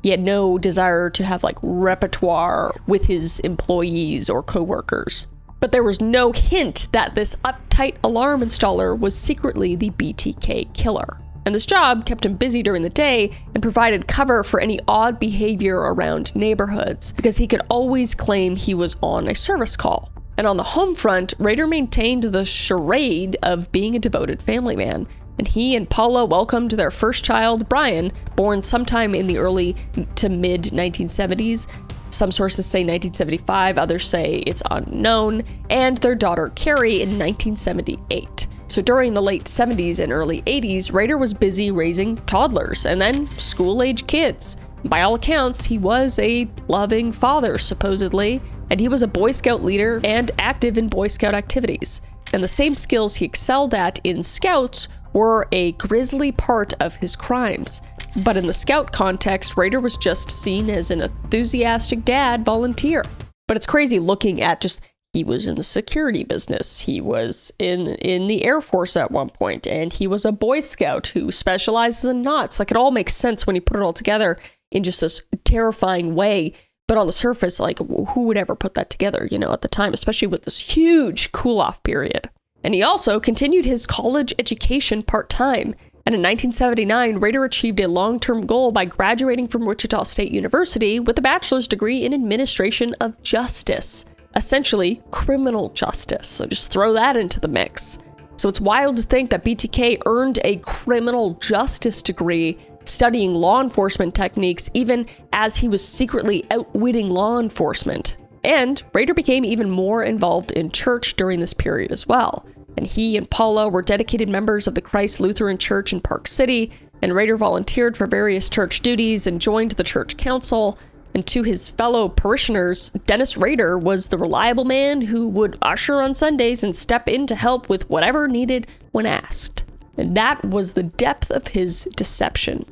He had no desire to have repertoire with his employees or co-workers. But there was no hint that this uptight alarm installer was secretly the BTK killer. And this job kept him busy during the day and provided cover for any odd behavior around neighborhoods, because he could always claim he was on a service call. And on the home front, Rader maintained the charade of being a devoted family man, and he and Paula welcomed their first child, Brian, born sometime in the early to mid-1970s. Some sources say 1975, others say it's unknown, and their daughter, Carrie, in 1978. So during the late 70s and early 80s, Rader was busy raising toddlers and then school-age kids. By all accounts, he was a loving father, supposedly, and he was a Boy Scout leader and active in Boy Scout activities. And the same skills he excelled at in Scouts were a grisly part of his crimes. But in the Scout context, Rader was just seen as an enthusiastic dad volunteer. But it's crazy looking at just He was in the security business. He was in the Air Force at one point, and he was a Boy Scout who specializes in knots. Like, it all makes sense when you put it all together in just this terrifying way. But on the surface, like, who would ever put that together, at the time, especially with this huge cool-off period? And he also continued his college education part-time. And in 1979, Rader achieved a long-term goal by graduating from Wichita State University with a bachelor's degree in administration of justice. Essentially, criminal justice. So just throw that into the mix. So it's wild to think that BTK earned a criminal justice degree studying law enforcement techniques even as he was secretly outwitting law enforcement. And Rader became even more involved in church during this period as well. And he and Paula were dedicated members of the Christ Lutheran Church in Park City, and Rader volunteered for various church duties and joined the church council. And to his fellow parishioners, Dennis Rader was the reliable man who would usher on Sundays and step in to help with whatever needed when asked. And that was the depth of his deception.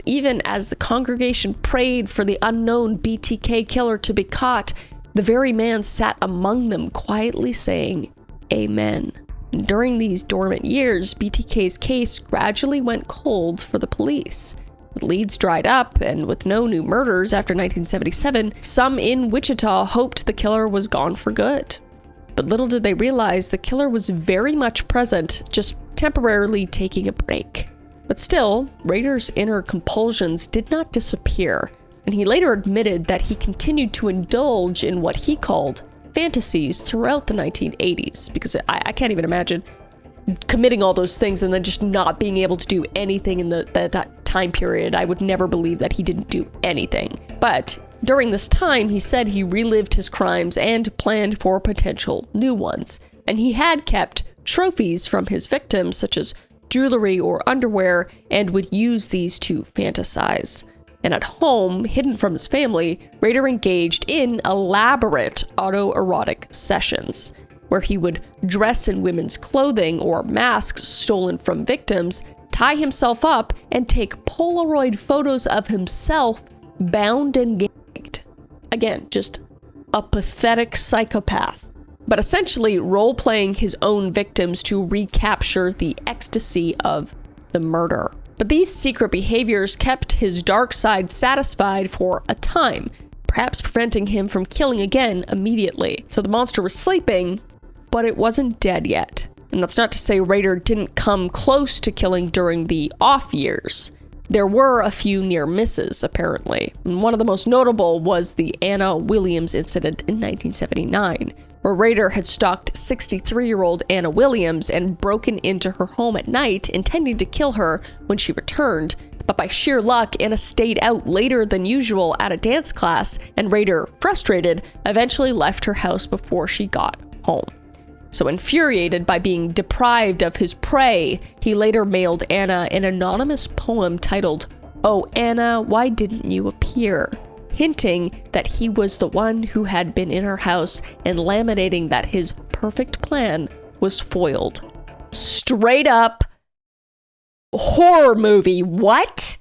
Even as the congregation prayed for the unknown BTK killer to be caught, the very man sat among them quietly saying, "Amen." And during these dormant years, BTK's case gradually went cold for the police. Leads dried up, and with no new murders after 1977, some in Wichita hoped the killer was gone for good. But little did they realize the killer was very much present, just temporarily taking a break. But still, Rader's inner compulsions did not disappear, and he later admitted that he continued to indulge in what he called fantasies throughout the 1980s, because I can't even imagine committing all those things and then just not being able to do anything in that time period. I would never believe that he didn't do anything. But during this time, he said he relived his crimes and planned for potential new ones. And he had kept trophies from his victims, such as jewelry or underwear, and would use these to fantasize. And at home, hidden from his family, Rader engaged in elaborate autoerotic sessions, where he would dress in women's clothing or masks stolen from victims, tie himself up, and take Polaroid photos of himself bound and gagged. Again, just a pathetic psychopath. But essentially role-playing his own victims to recapture the ecstasy of the murder. But these secret behaviors kept his dark side satisfied for a time, perhaps preventing him from killing again immediately. So the monster was sleeping, but it wasn't dead yet. And that's not to say Rader didn't come close to killing during the off years. There were a few near misses, apparently. And one of the most notable was the Anna Williams incident in 1979, where Rader had stalked 63-year-old Anna Williams and broken into her home at night, intending to kill her when she returned. But by sheer luck, Anna stayed out later than usual at a dance class, and Rader, frustrated, eventually left her house before she got home. So infuriated by being deprived of his prey, he later mailed Anna an anonymous poem titled, "Oh Anna, why didn't you appear?" hinting that he was the one who had been in her house and laminating that his perfect plan was foiled. Straight up horror movie. What?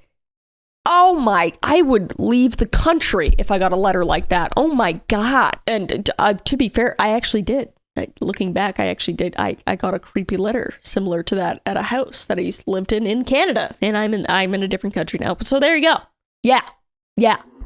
Oh my, I would leave the country if I got a letter like that. Oh my God. And to be fair, I actually did. Looking back, I actually did. I got a creepy letter similar to that at a house that I lived in Canada, and I'm in a different country now. So there you go. Yeah.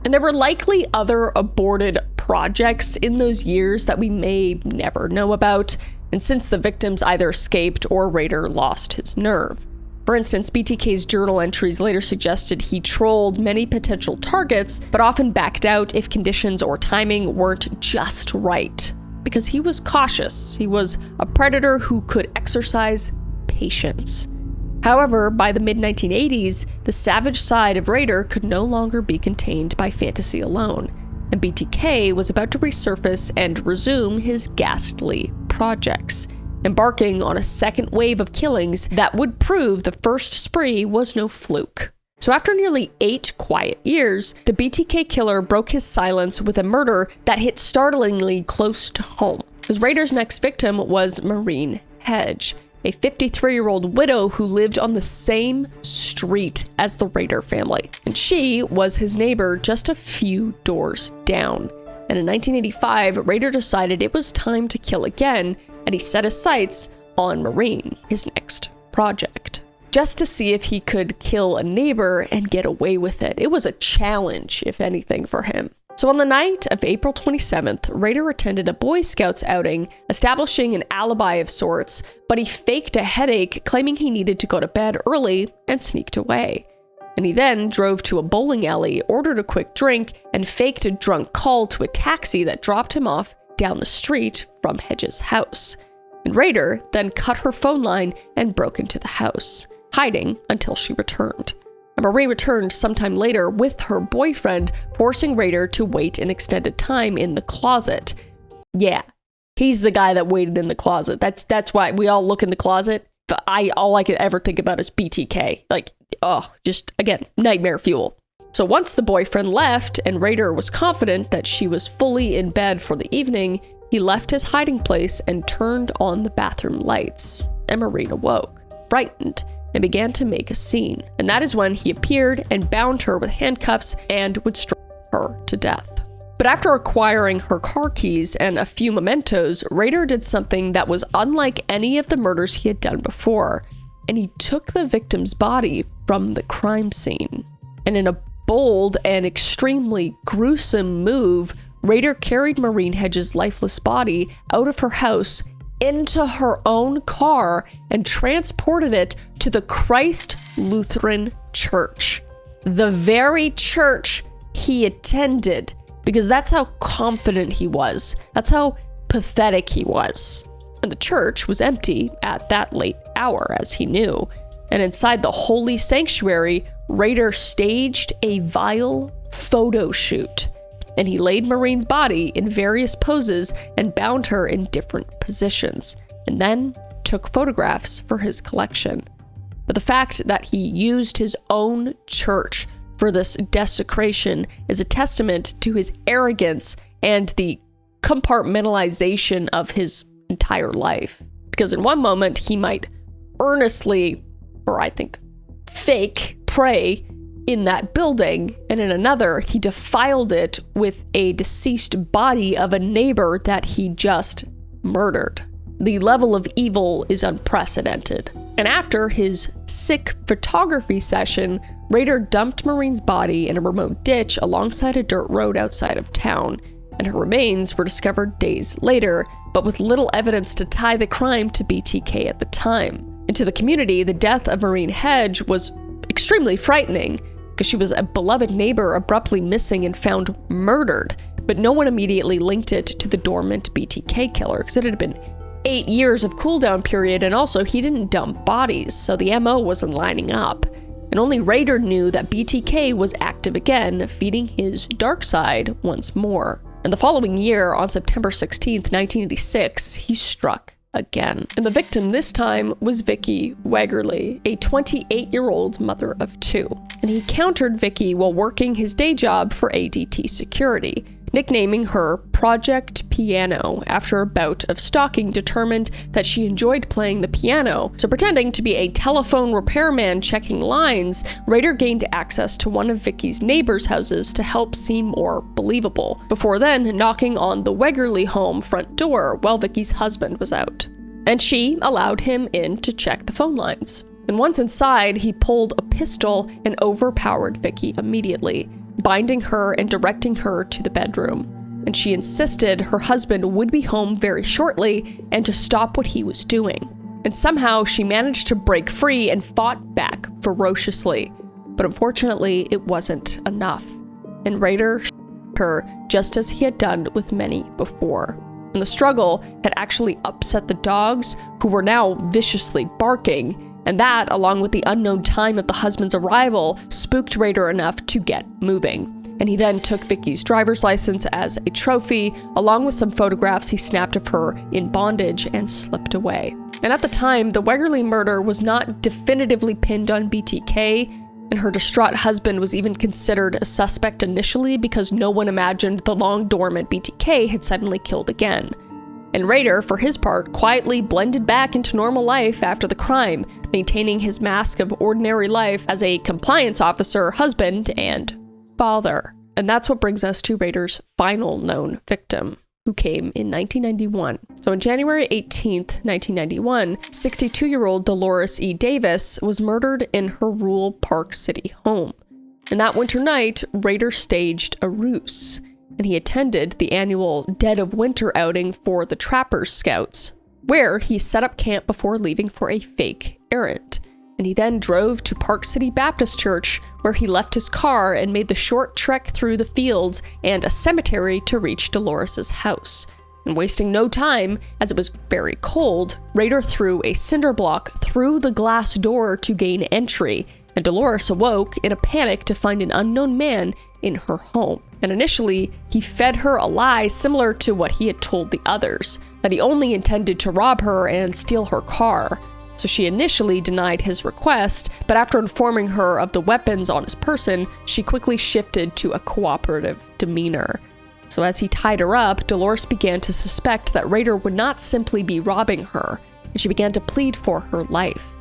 And there were likely other aborted projects in those years that we may never know about. And since the victims either escaped or Rader lost his nerve. For instance, BTK's journal entries later suggested he trolled many potential targets, but often backed out if conditions or timing weren't just right. Because he was cautious. He was a predator who could exercise patience. However, by the mid-1980s, the savage side of Rader could no longer be contained by fantasy alone, and BTK was about to resurface and resume his ghastly projects, embarking on a second wave of killings that would prove the first spree was no fluke. So after nearly 8 quiet years, the BTK killer broke his silence with a murder that hit startlingly close to home. Because Rader's next victim was Maureen Hedge, a 53-year-old widow who lived on the same street as the Rader family. And she was his neighbor just a few doors down. And in 1985, Rader decided it was time to kill again, and he set his sights on Maureen, his next project, just to see if he could kill a neighbor and get away with it. It was a challenge, if anything, for him. So on the night of April 27th, Rader attended a Boy Scouts outing, establishing an alibi of sorts, but he faked a headache, claiming he needed to go to bed early, and sneaked away. And he then drove to a bowling alley, ordered a quick drink, and faked a drunk call to a taxi that dropped him off down the street from Hedges' house. And Rader then cut her phone line and broke into the house, hiding until she returned. And Marie returned sometime later with her boyfriend, forcing Rader to wait an extended time in the closet. Yeah, he's the guy that waited in the closet. That's why we all look in the closet. But all I could ever think about is BTK. Just, again, nightmare fuel. So once the boyfriend left and Rader was confident that she was fully in bed for the evening, he left his hiding place and turned on the bathroom lights. And Maureen awoke, frightened, and began to make a scene. And that is when he appeared and bound her with handcuffs and would strangle her to death. But after acquiring her car keys and a few mementos, Rader did something that was unlike any of the murders he had done before. And he took the victim's body from the crime scene. And in a bold and extremely gruesome move, Rader carried Maureen Hedges' lifeless body out of her house into her own car and transported it to the Christ Lutheran Church. The very church he attended, because that's how confident he was. That's how pathetic he was. And the church was empty at that late hour, as he knew. And inside the holy sanctuary, Rader staged a vile photo shoot. And he laid Maureen's body in various poses and bound her in different positions, and then took photographs for his collection. But the fact that he used his own church for this desecration is a testament to his arrogance and the compartmentalization of his entire life. Because in one moment, he might earnestly, or I think fake, pray in that building, and in another, he defiled it with a deceased body of a neighbor that he just murdered. The level of evil is unprecedented. And after his sick photography session, Rader dumped Maureen's body in a remote ditch alongside a dirt road outside of town, and her remains were discovered days later, but with little evidence to tie the crime to BTK at the time. And to the community, the death of Maureen Hedge was extremely frightening, because she was a beloved neighbor abruptly missing and found murdered, but no one immediately linked it to the dormant BTK killer, because it had been 8 years of cooldown period, and also he didn't dump bodies, so the MO wasn't lining up. And only Rader knew that BTK was active again, feeding his dark side once more. And the following year, on September 16th, 1986, he struck again. And the victim this time was Vicky Wegerle, a 28-year-old mother of 2. And he countered Vicky while working his day job for ADT Security, nicknaming her Project Piano after a bout of stalking determined that she enjoyed playing the piano. So pretending to be a telephone repairman checking lines, Rader gained access to one of Vicky's neighbors' houses to help seem more believable, before then knocking on the Wegerle home front door while Vicky's husband was out. And she allowed him in to check the phone lines. And once inside, he pulled a pistol and overpowered Vicky immediately, binding her and directing her to the bedroom. And she insisted her husband would be home very shortly and to stop what he was doing. And somehow she managed to break free and fought back ferociously. But unfortunately, it wasn't enough. And Rader shot her just as he had done with many before. And the struggle had actually upset the dogs, who were now viciously barking. And that, along with the unknown time of the husband's arrival, spooked Rader enough to get moving. And he then took Vicky's driver's license as a trophy, along with some photographs he snapped of her in bondage, and slipped away. And at the time, the Wegerle murder was not definitively pinned on BTK, and her distraught husband was even considered a suspect initially because no one imagined the long-dormant BTK had suddenly killed again. And Rader, for his part, quietly blended back into normal life after the crime, maintaining his mask of ordinary life as a compliance officer, husband, and father. And that's what brings us to Rader's final known victim, who came in 1991. So on January 18th, 1991, 62-year-old Dolores E. Davis was murdered in her rural Park City home. And that winter night, Rader staged a ruse, and he attended the annual Dead of Winter outing for the Trappers Scouts, where he set up camp before leaving for a fake errand. And he then drove to Park City Baptist Church, where he left his car and made the short trek through the fields and a cemetery to reach Dolores's house. And wasting no time, as it was very cold, Rader threw a cinder block through the glass door to gain entry, and Dolores awoke in a panic to find an unknown man in her home. And initially, he fed her a lie similar to what he had told the others, that he only intended to rob her and steal her car. So she initially denied his request, but after informing her of the weapons on his person, she quickly shifted to a cooperative demeanor. So as he tied her up, Dolores began to suspect that Rader would not simply be robbing her, and she began to plead for her life.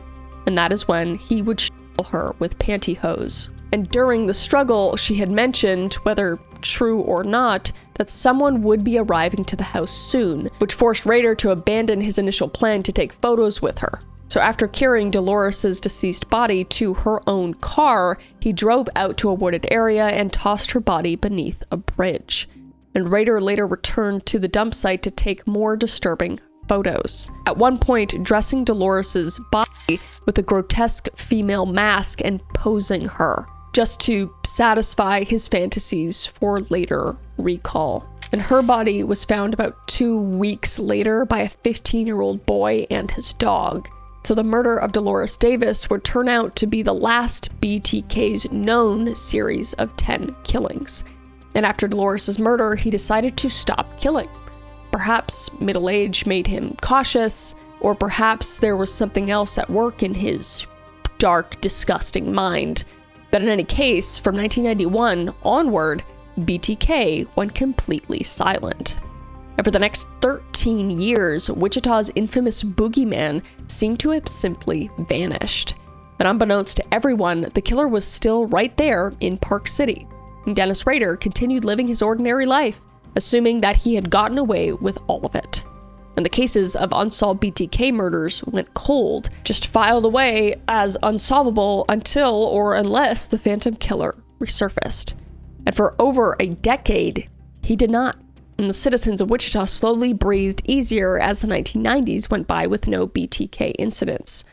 And that is when he would strangle her with pantyhose. And during the struggle, she had mentioned, whether true or not, that someone would be arriving to the house soon, which forced Rader to abandon his initial plan to take photos with her. So after carrying Dolores's deceased body to her own car, he drove out to a wooded area and tossed her body beneath a bridge. And Rader later returned to the dump site to take more disturbing photos. At one point, dressing Dolores's body with a grotesque female mask and posing her, just to satisfy his fantasies for later recall. And her body was found about 2 weeks later by a 15-year-old boy and his dog. So the murder of Dolores Davis would turn out to be the last BTK's known series of 10 killings. And after Dolores's murder, he decided to stop killing. Perhaps middle age made him cautious, or perhaps there was something else at work in his dark, disgusting mind. But in any case, from 1991 onward, BTK went completely silent. And for the next 13 years, Wichita's infamous boogeyman seemed to have simply vanished. But unbeknownst to everyone, the killer was still right there in Park City. And Dennis Rader continued living his ordinary life, assuming that he had gotten away with all of it. And the cases of unsolved BTK murders went cold, just filed away as unsolvable until or unless the Phantom Killer resurfaced. And for over a decade, he did not. And the citizens of Wichita slowly breathed easier as the 1990s went by with no BTK incidents.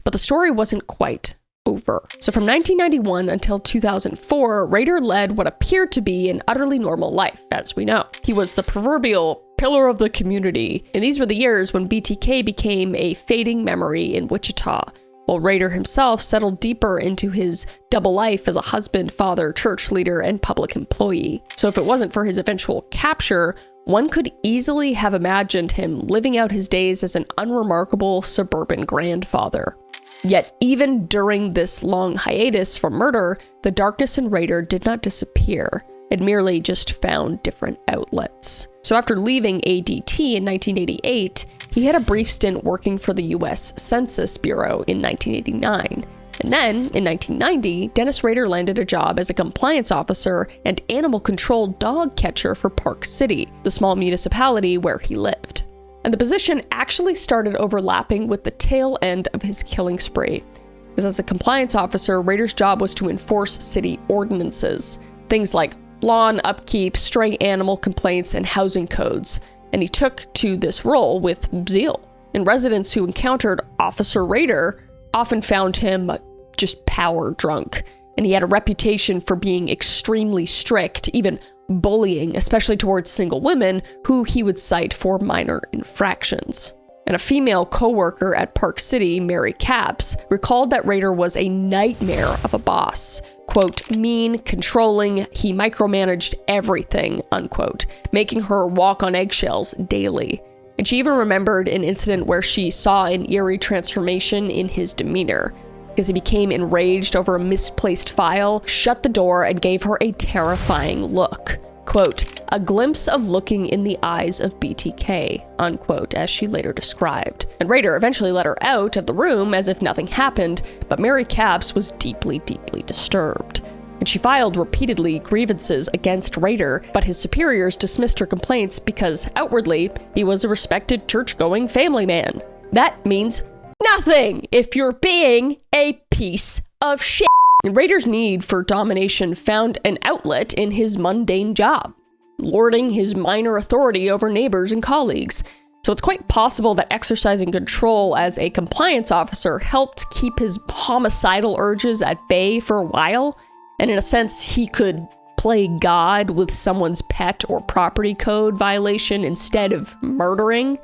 But the story wasn't quite over. So from 1991 until 2004, Rader led what appeared to be an utterly normal life, as we know. He was the proverbial pillar of the community, and these were the years when BTK became a fading memory in Wichita, while Rader himself settled deeper into his double life as a husband, father, church leader, and public employee. So if it wasn't for his eventual capture, one could easily have imagined him living out his days as an unremarkable suburban grandfather. Yet even during this long hiatus from murder, the darkness in Rader did not disappear. It merely just found different outlets. So after leaving ADT in 1988, he had a brief stint working for the US Census Bureau in 1989. And then, in 1990, Dennis Rader landed a job as a compliance officer and animal control dog catcher for Park City, the small municipality where he lived. And the position actually started overlapping with the tail end of his killing spree. Because as a compliance officer, Rader's job was to enforce city ordinances, things like lawn upkeep, stray animal complaints, and housing codes. And he took to this role with zeal. And residents who encountered Officer Rader often found him just power drunk. And he had a reputation for being extremely strict, even bullying, especially towards single women who he would cite for minor infractions. And a female co-worker at Park City, Mary Capps, recalled that Rader was a nightmare of a boss. Quote, mean, controlling, he micromanaged everything, unquote, making her walk on eggshells daily. And she even remembered an incident where she saw an eerie transformation in his demeanor, because he became enraged over a misplaced file, shut the door, and gave her a terrifying look. Quote, a glimpse of looking in the eyes of BTK, unquote, as she later described. And Rader eventually let her out of the room as if nothing happened, but Mary Capps was deeply, deeply disturbed. and she filed repeatedly grievances against Rader, but his superiors dismissed her complaints because outwardly he was a respected church-going family man. That means nothing if you're being a piece of shit. Rader's need for domination found an outlet in his mundane job, lording his minor authority over neighbors and colleagues. So it's quite possible that exercising control as a compliance officer helped keep his homicidal urges at bay for a while, and in a sense, he could play God with someone's pet or property code violation instead of murdering,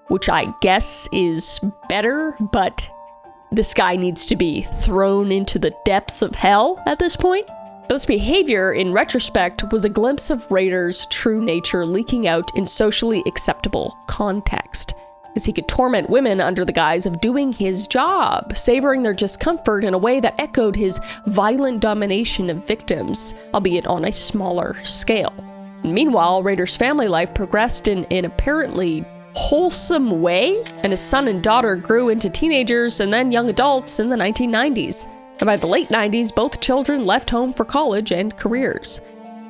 which I guess is better, but this guy needs to be thrown into the depths of hell at this point. But this behavior, in retrospect, was a glimpse of Rader's true nature leaking out in socially acceptable context, as he could torment women under the guise of doing his job, savoring their discomfort in a way that echoed his violent domination of victims, albeit on a smaller scale. Meanwhile, Rader's family life progressed in an apparently wholesome way, and his son and daughter grew into teenagers and then young adults in the 1990s. And by the late 90s, both children left home for college and careers.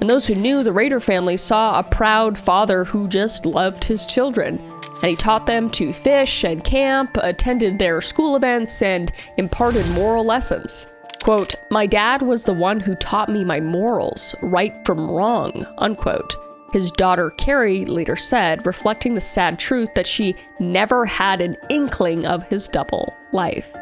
And those who knew the Rader family saw a proud father who just loved his children. And he taught them to fish and camp, attended their school events, and imparted moral lessons. Quote, "My dad was the one who taught me my morals, right from wrong," unquote. His daughter Carrie later said, reflecting the sad truth that she never had an inkling of his double life.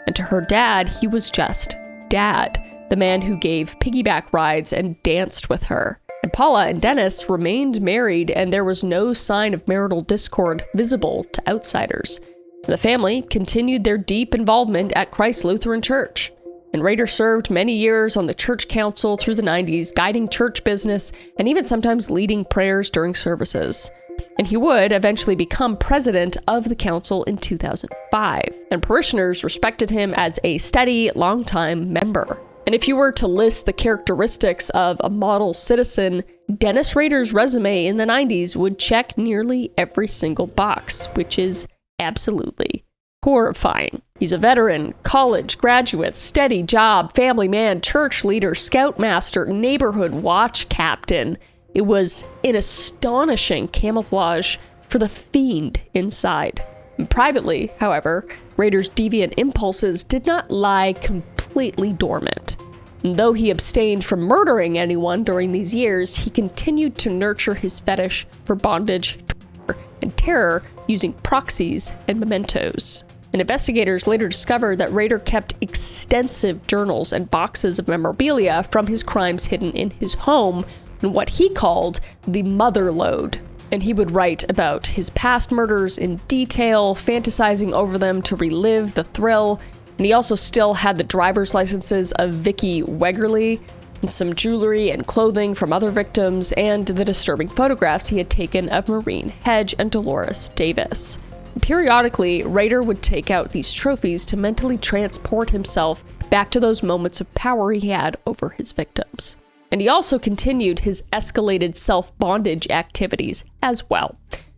And to her dad, he was just dad, the man who gave piggyback rides and danced with her. And Paula and Dennis remained married, and there was no sign of marital discord visible to outsiders. The family continued their deep involvement at Christ Lutheran Church. And Rader served many years on the church council through the 90s, guiding church business and even sometimes leading prayers during services. And he would eventually become president of the council in 2005, and parishioners respected him as a steady, long-time member. And if you were to list the characteristics of a model citizen, Dennis Rader's resume in the 90s would check nearly every single box, which is absolutely horrifying. He's a veteran, college graduate, steady job, family man, church leader, scoutmaster, neighborhood watch captain. It was an astonishing camouflage for the fiend inside. And privately, however, Rader's deviant impulses did not lie completely dormant. And though he abstained from murdering anyone during these years, he continued to nurture his fetish for bondage, torture, and terror using proxies and mementos. And investigators later discovered that Rader kept extensive journals and boxes of memorabilia from his crimes hidden in his home, and what he called the mother lode. And he would write about his past murders in detail, fantasizing over them to relive the thrill. And he also still had the driver's licenses of Vicky Wegerle, and some jewelry and clothing from other victims, and the disturbing photographs he had taken of Maureen Hedge and Dolores Davis. Periodically, Rader would take out these trophies to mentally transport himself back to those moments of power he had over his victims. And he also continued his escalated self-bondage activities as well.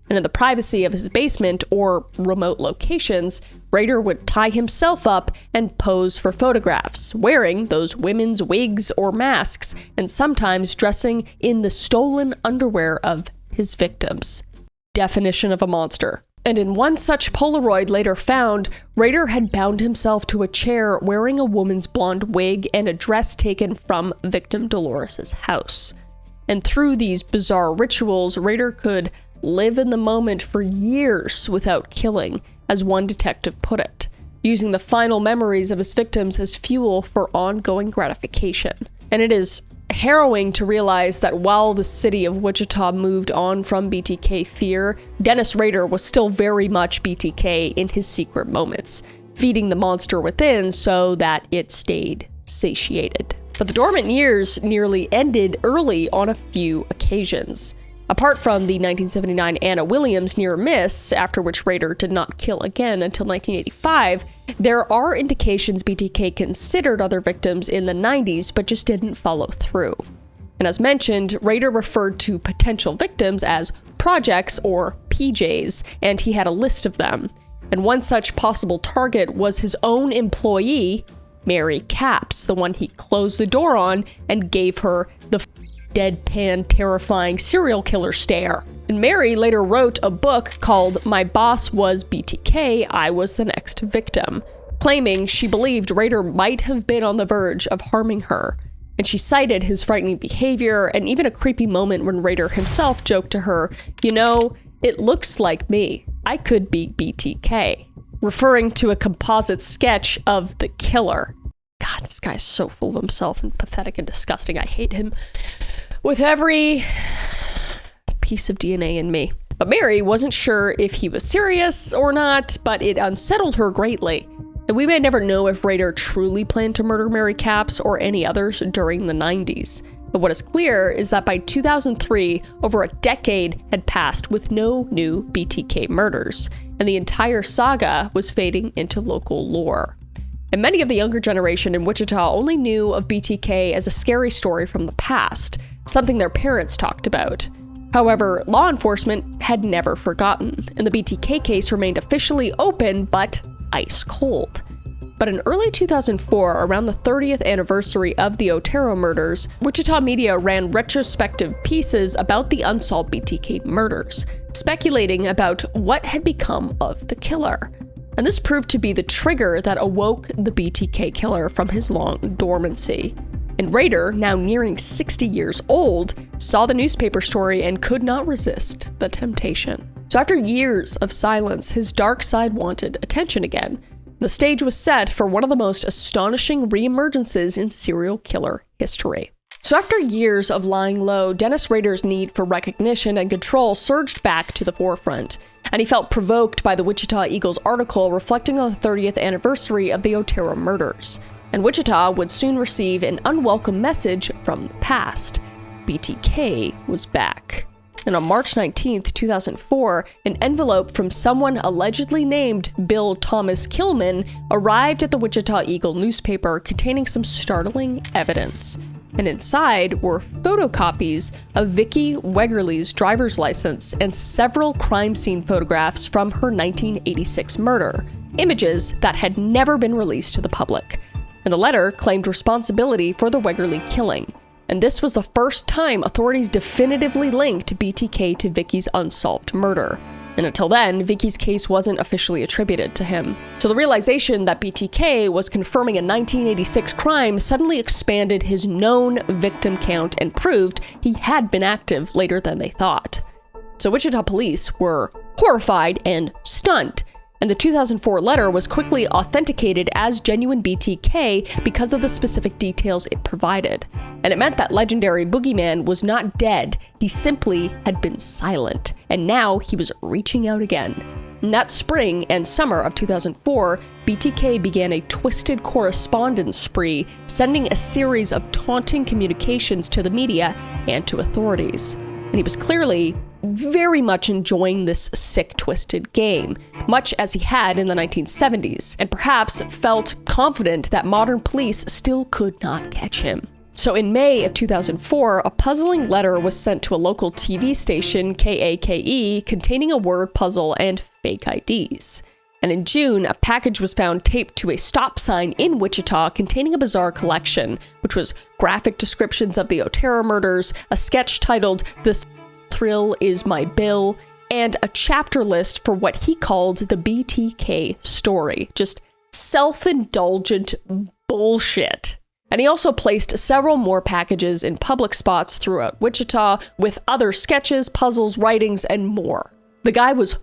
And in the privacy of his basement or remote locations, Rader would tie himself up and pose for photographs, wearing those women's wigs or masks, and sometimes dressing in the stolen underwear of his victims. Definition of a monster. And in one such Polaroid later found, Rader had bound himself to a chair wearing a woman's blonde wig and a dress taken from victim Dolores' house. And through these bizarre rituals, Rader could live in the moment for years without killing, as one detective put it, using the final memories of his victims as fuel for ongoing gratification. And it is harrowing to realize that while the city of Wichita moved on from BTK fear, Dennis Rader was still very much BTK in his secret moments, feeding the monster within so that it stayed satiated. But the dormant years nearly ended early on a few occasions. Apart from the 1979 Anna Williams near miss, after which Rader did not kill again until 1985, there are indications BTK considered other victims in the 90s, but just didn't follow through. And as mentioned, Rader referred to potential victims as projects or PJs, and he had a list of them. And one such possible target was his own employee, Mary Capps, the one he closed the door on and gave her the deadpan, terrifying serial killer stare. And Mary later wrote a book called My Boss Was BTK, I Was the Next Victim, claiming she believed Rader might have been on the verge of harming her. And she cited his frightening behavior and even a creepy moment when Rader himself joked to her, "You know, it looks like me. I could be BTK," referring to a composite sketch of the killer. God, this guy's so full of himself and pathetic and disgusting. I hate him with every piece of DNA in me. But Mary wasn't sure if he was serious or not, but it unsettled her greatly. And we may never know if Rader truly planned to murder Mary Capps or any others during the 90s. But what is clear is that by 2003, over a decade had passed with no new BTK murders, and the entire saga was fading into local lore. And many of the younger generation in Wichita only knew of BTK as a scary story from the past, something their parents talked about. However, law enforcement had never forgotten, and the BTK case remained officially open but ice cold. But in early 2004, around the 30th anniversary of the Otero murders, Wichita media ran retrospective pieces about the unsolved BTK murders, speculating about what had become of the killer. And this proved to be the trigger that awoke the BTK killer from his long dormancy. And Rader, now nearing 60 years old, saw the newspaper story and could not resist the temptation. So after years of silence, his dark side wanted attention again. The stage was set for one of the most astonishing reemergences in serial killer history. So after years of lying low, Dennis Rader's need for recognition and control surged back to the forefront, and he felt provoked by the Wichita Eagle's article reflecting on the 30th anniversary of the Otero murders. And Wichita would soon receive an unwelcome message from the past. BTK was back. And on March 19th, 2004, an envelope from someone allegedly named Bill Thomas Killman arrived at the Wichita Eagle newspaper containing some startling evidence. And inside were photocopies of Vicki Wegerle's driver's license and several crime scene photographs from her 1986 murder, images that had never been released to the public. And the letter claimed responsibility for the Wegerle killing. And this was the first time authorities definitively linked BTK to Vicki's unsolved murder. And until then, Vicki's case wasn't officially attributed to him. So the realization that BTK was confirming a 1986 crime suddenly expanded his known victim count and proved he had been active later than they thought. So Wichita police were horrified and stunned. And the 2004 letter was quickly authenticated as genuine BTK because of the specific details it provided. And it meant that legendary boogeyman was not dead, he simply had been silent, and now he was reaching out again. In that spring and summer of 2004, BTK began a twisted correspondence spree, sending a series of taunting communications to the media and to authorities. And he was clearly very much enjoying this sick, twisted game, much as he had in the 1970s, and perhaps felt confident that modern police still could not catch him. So in May of 2004, a puzzling letter was sent to a local TV station, KAKE, containing a word puzzle and fake IDs. And in June, a package was found taped to a stop sign in Wichita containing a bizarre collection, which was graphic descriptions of the Otero murders, a sketch titled "The Thrill Is My Bill," and a chapter list for what he called the BTK story. Just self-indulgent bullshit. And he also placed several more packages in public spots throughout Wichita with other sketches, puzzles, writings, and more. The guy was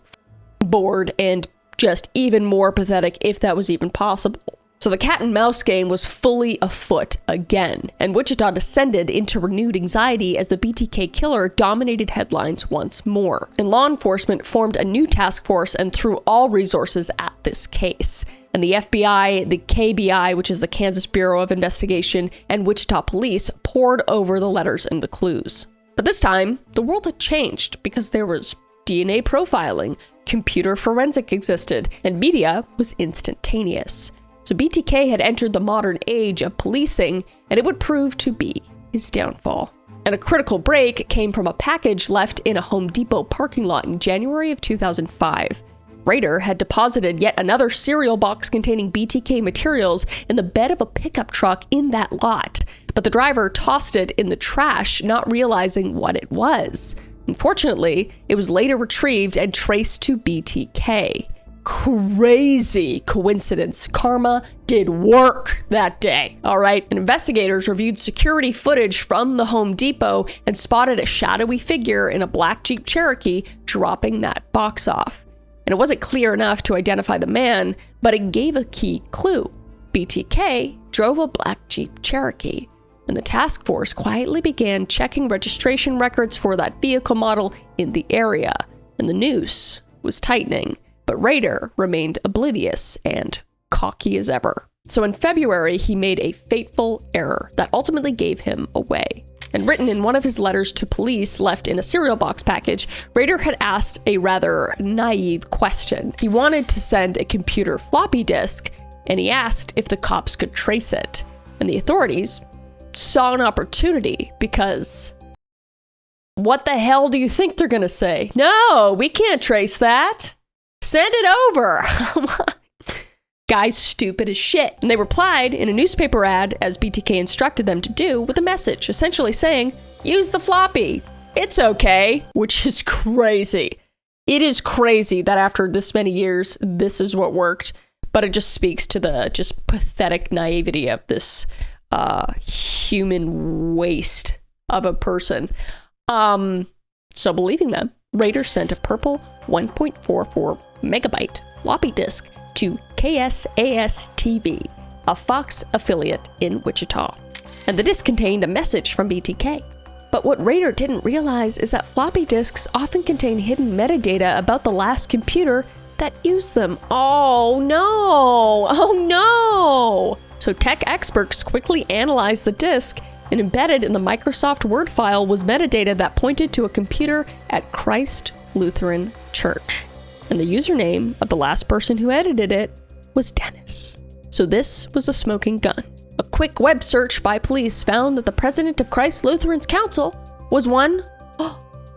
bored and just even more pathetic, if that was even possible. So the cat and mouse game was fully afoot again, and Wichita descended into renewed anxiety as the BTK killer dominated headlines once more. And law enforcement formed a new task force and threw all resources at this case. And the FBI, the KBI, which is the Kansas Bureau of Investigation, and Wichita police poured over the letters and the clues. But this time, the world had changed because there was DNA profiling, computer forensic existed, and media was instantaneous. So BTK had entered the modern age of policing, and it would prove to be his downfall. And a critical break came from a package left in a Home Depot parking lot in January of 2005. Rader had deposited yet another cereal box containing BTK materials in the bed of a pickup truck in that lot, but the driver tossed it in the trash, not realizing what it was. Unfortunately, it was later retrieved and traced to BTK. Crazy coincidence. Karma did work that day, all right? And investigators reviewed security footage from the Home Depot and spotted a shadowy figure in a black Jeep Cherokee dropping that box off. And it wasn't clear enough to identify the man, but it gave a key clue. BTK drove a black Jeep Cherokee, and the task force quietly began checking registration records for that vehicle model in the area, and the noose was tightening. But Rader remained oblivious and cocky as ever. So in February, he made a fateful error that ultimately gave him away. And written in one of his letters to police left in a cereal box package, Rader had asked a rather naive question. He wanted to send a computer floppy disk, and he asked if the cops could trace it. And the authorities saw an opportunity because what the hell do you think they're gonna say? No, we can't trace that. Send it over. Guy's stupid as shit. And they replied in a newspaper ad, as BTK instructed them to do, with a message essentially saying, use the floppy. It's okay. Which is crazy. It is crazy that after this many years, this is what worked. But it just speaks to the just pathetic naivety of this human waste of a person. So believing them, Rader sent a purple 1.44 megabyte floppy disk to KSAS-TV, a Fox affiliate in Wichita. And the disk contained a message from BTK. But what Rader didn't realize is that floppy disks often contain hidden metadata about the last computer that used them. Oh no! Oh no! So tech experts quickly analyzed the disk, and embedded in the Microsoft Word file was metadata that pointed to a computer at Christ Lutheran Church. And the username of the last person who edited it was Dennis. So this was a smoking gun. A quick web search by police found that the president of Christ Lutheran's Council was one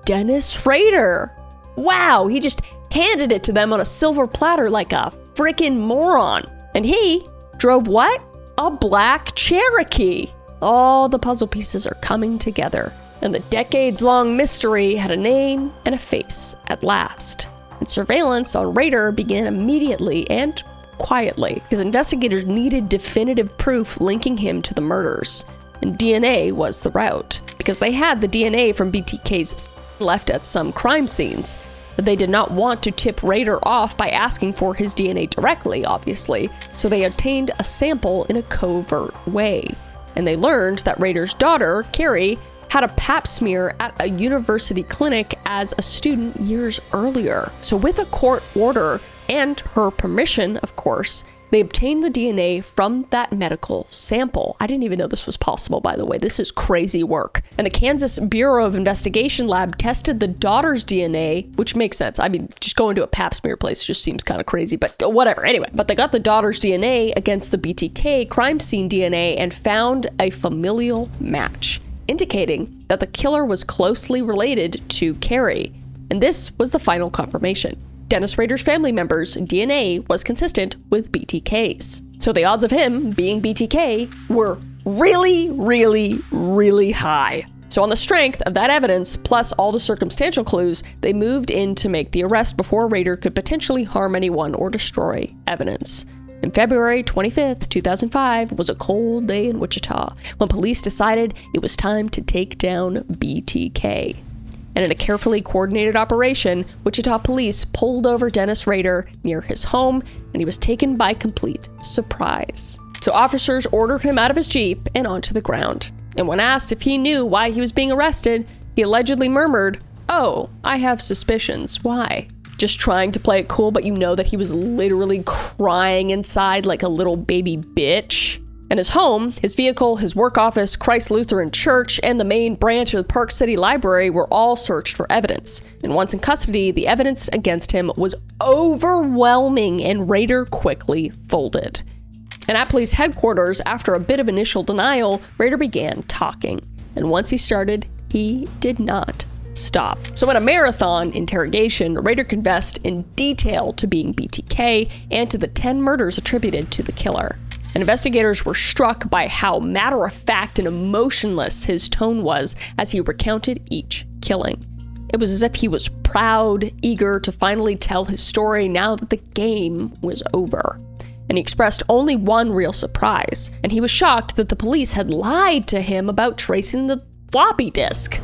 Dennis Rader. Wow, he just handed it to them on a silver platter like a freaking moron. And he drove what? A black Cherokee. All the puzzle pieces are coming together, and the decades-long mystery had a name and a face at last. And surveillance on Rader began immediately and quietly, because investigators needed definitive proof linking him to the murders. And DNA was the route, because they had the DNA from BTK's left at some crime scenes. But they did not want to tip Rader off by asking for his DNA directly, obviously, so they obtained a sample in a covert way. And they learned that Rader's daughter, Carrie, had a pap smear at a university clinic as a student years earlier. So with a court order and her permission, of course, they obtained the DNA from that medical sample. I didn't even know this was possible, by the way. This is crazy work. And the Kansas Bureau of Investigation lab tested the daughter's DNA, which makes sense. I mean, just going to a pap smear place just seems kind of crazy, but whatever. Anyway, but they got the daughter's DNA against the BTK crime scene DNA and found a familial match, indicating that the killer was closely related to Carrie. And this was the final confirmation. Dennis Rader's family members' DNA was consistent with BTK's. So the odds of him being BTK were really, really, really high. So on the strength of that evidence, plus all the circumstantial clues, they moved in to make the arrest before Rader could potentially harm anyone or destroy evidence. And February 25th, 2005 was a cold day in Wichita when police decided it was time to take down BTK. And in a carefully coordinated operation, Wichita police pulled over Dennis Rader near his home, and he was taken by complete surprise. So officers ordered him out of his Jeep and onto the ground. And when asked if he knew why he was being arrested, he allegedly murmured, "Oh, I have suspicions. Why?" Just trying to play it cool, but you know that he was literally crying inside like a little baby bitch. And his home, his vehicle, his work office, Christ Lutheran Church, and the main branch of the Park City Library were all searched for evidence. And once in custody, the evidence against him was overwhelming, and Rader quickly folded. And at police headquarters, after a bit of initial denial, Rader began talking. And once he started, he did not stop. So in a marathon interrogation, Rader confessed in detail to being BTK and to the 10 murders attributed to the killer. And investigators were struck by how matter-of-fact and emotionless his tone was as he recounted each killing. It was as if he was proud, eager to finally tell his story now that the game was over. And he expressed only one real surprise, and he was shocked that the police had lied to him about tracing the floppy disk.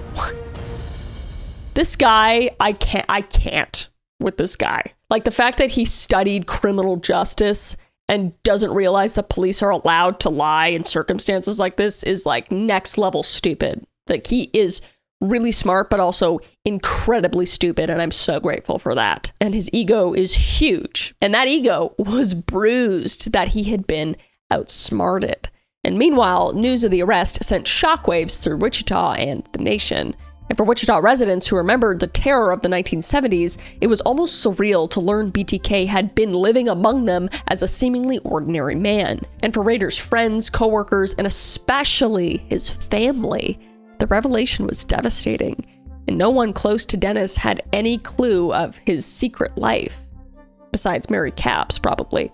This guy, I can't with this guy. Like, the fact that he studied criminal justice and doesn't realize that police are allowed to lie in circumstances like this is like next level stupid. Like, he is really smart, but also incredibly stupid, and I'm so grateful for that. And his ego is huge, and that ego was bruised that he had been outsmarted. And meanwhile, news of the arrest sent shockwaves through Wichita and the nation. And for Wichita residents who remembered the terror of the 1970s, it was almost surreal to learn BTK had been living among them as a seemingly ordinary man. And for Rader's friends, coworkers, and especially his family, the revelation was devastating, and no one close to Dennis had any clue of his secret life, besides Mary Capps, probably.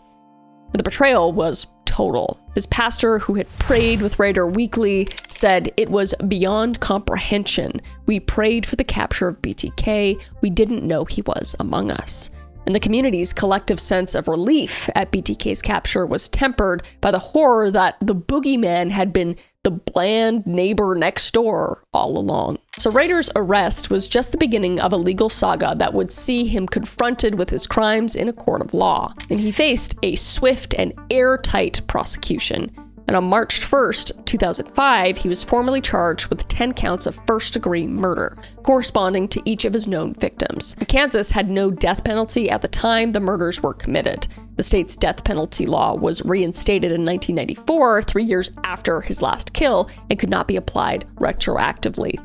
The betrayal was total. His pastor, who had prayed with Rader weekly, said it was beyond comprehension. We prayed for the capture of BTK. We didn't know he was among us. And the community's collective sense of relief at BTK's capture was tempered by the horror that the boogeyman had been the bland neighbor next door all along. So Rader's arrest was just the beginning of a legal saga that would see him confronted with his crimes in a court of law. And he faced a swift and airtight prosecution. And on March 1st, 2005, he was formally charged with 10 counts of first-degree murder, corresponding to each of his known victims. Kansas had no death penalty at the time the murders were committed. The state's death penalty law was reinstated in 1994, 3 years after his last kill, and could not be applied retroactively.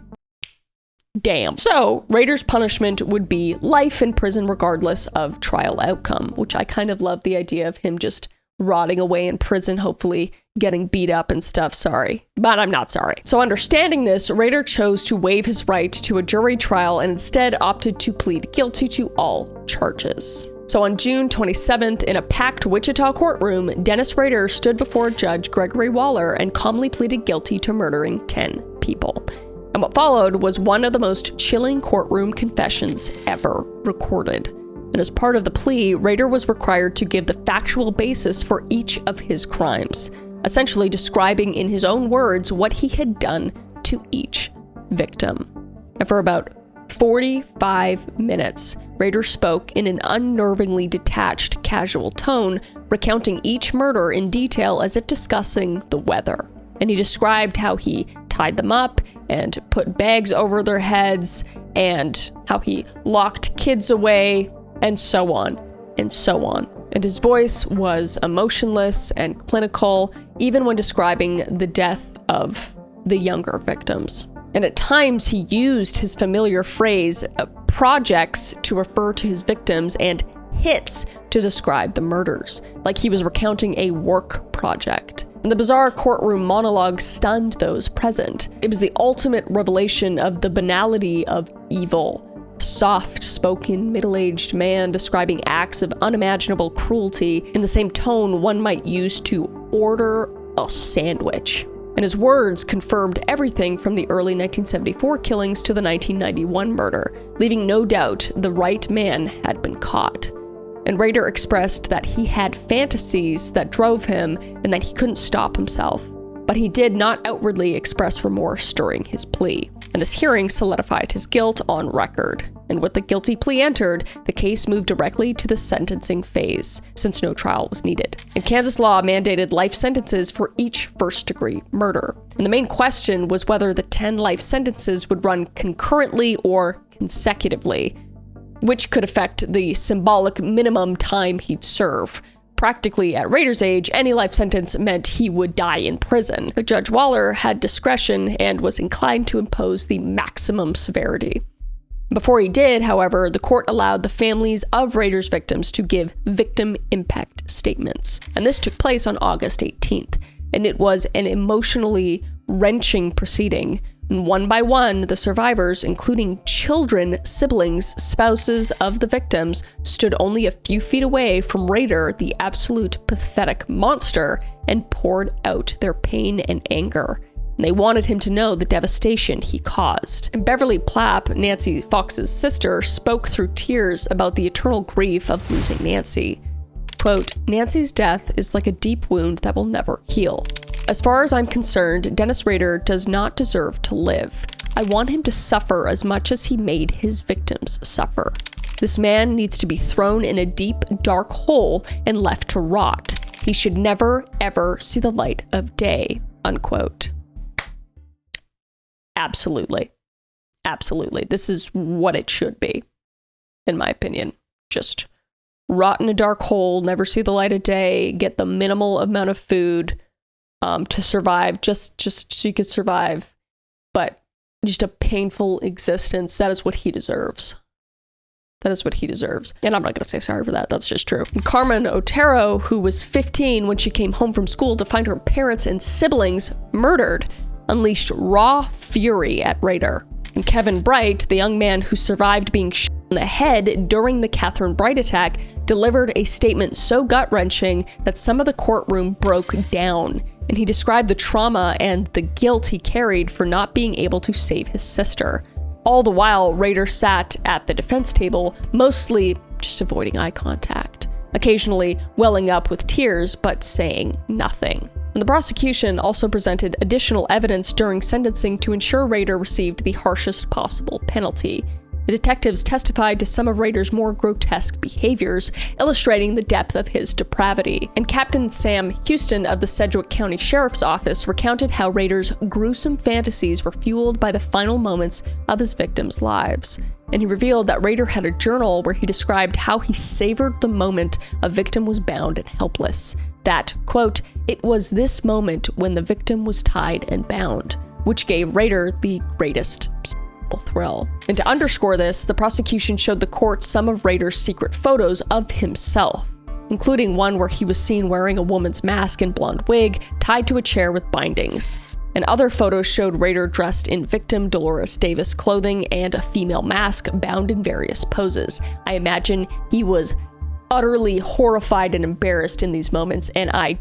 Damn. So, Rader's punishment would be life in prison regardless of trial outcome, which I kind of love the idea of him just rotting away in prison, hopefully getting beat up and stuff. Sorry, but I'm not sorry. So understanding this, Rader chose to waive his right to a jury trial and instead opted to plead guilty to all charges. So on June 27th, in a packed Wichita courtroom, Dennis Rader stood before Judge Gregory Waller and calmly pleaded guilty to murdering 10 people. And what followed was one of the most chilling courtroom confessions ever recorded. And as part of the plea, Rader was required to give the factual basis for each of his crimes, essentially describing in his own words what he had done to each victim. And for about 45 minutes, Rader spoke in an unnervingly detached, casual tone, recounting each murder in detail as if discussing the weather. And he described how he tied them up and put bags over their heads, and how he locked kids away, and so on, and so on. And his voice was emotionless and clinical, even when describing the death of the younger victims. And at times he used his familiar phrase, projects, to refer to his victims, and hits to describe the murders, like he was recounting a work project. And the bizarre courtroom monologue stunned those present. It was the ultimate revelation of the banality of evil. Soft-spoken, middle-aged man describing acts of unimaginable cruelty in the same tone one might use to order a sandwich. And his words confirmed everything from the early 1974 killings to the 1991 murder, leaving no doubt the right man had been caught. And Rader expressed that he had fantasies that drove him and that he couldn't stop himself. But he did not outwardly express remorse during his plea. And this hearing solidified his guilt on record. And with the guilty plea entered, the case moved directly to the sentencing phase, since no trial was needed. And Kansas law mandated life sentences for each first-degree murder. And the main question was whether the 10 life sentences would run concurrently or consecutively, which could affect the symbolic minimum time he'd serve. Practically, at Rader's age, any life sentence meant he would die in prison. But Judge Waller had discretion and was inclined to impose the maximum severity. Before he did, however, the court allowed the families of Rader's victims to give victim impact statements. And this took place on August 18th. And it was an emotionally wrenching proceeding And one by one, the survivors, including children, siblings, spouses of the victims, stood only a few feet away from Rader, the absolute pathetic monster, and poured out their pain and anger. And they wanted him to know the devastation he caused. And Beverly Plapp, Nancy Fox's sister, spoke through tears about the eternal grief of losing Nancy. Quote, "Nancy's death is like a deep wound that will never heal. As far as I'm concerned, Dennis Rader does not deserve to live. I want him to suffer as much as he made his victims suffer. This man needs to be thrown in a deep, dark hole and left to rot. He should never, ever see the light of day." Unquote. Absolutely. Absolutely. This is what it should be, in my opinion. Just rot in a dark hole, never see the light of day, get the minimal amount of food to survive, just so you could survive. But just a painful existence. That is what he deserves. That is what he deserves. And I'm not going to say sorry for that. That's just true. And Carmen Otero, who was 15 when she came home from school to find her parents and siblings murdered, unleashed raw fury at Rader. And Kevin Bright, the young man who survived being shot in the head during the Catherine Bright attack, delivered a statement so gut-wrenching that some of the courtroom broke down. And he described the trauma and the guilt he carried for not being able to save his sister. All the while, Rader sat at the defense table, mostly just avoiding eye contact, occasionally welling up with tears, but saying nothing. And the prosecution also presented additional evidence during sentencing to ensure Rader received the harshest possible penalty. The detectives testified to some of Rader's more grotesque behaviors, illustrating the depth of his depravity. And Captain Sam Houston of the Sedgwick County Sheriff's Office recounted how Rader's gruesome fantasies were fueled by the final moments of his victims' lives. And he revealed that Rader had a journal where he described how he savored the moment a victim was bound and helpless. That, quote, "It was this moment when the victim was tied and bound," which gave Rader the greatest thrill. And to underscore this, the prosecution showed the court some of Rader's secret photos of himself, including one where he was seen wearing a woman's mask and blonde wig tied to a chair with bindings. And other photos showed Rader dressed in victim Dolores Davis clothing and a female mask bound in various poses. I imagine he was utterly horrified and embarrassed in these moments, and I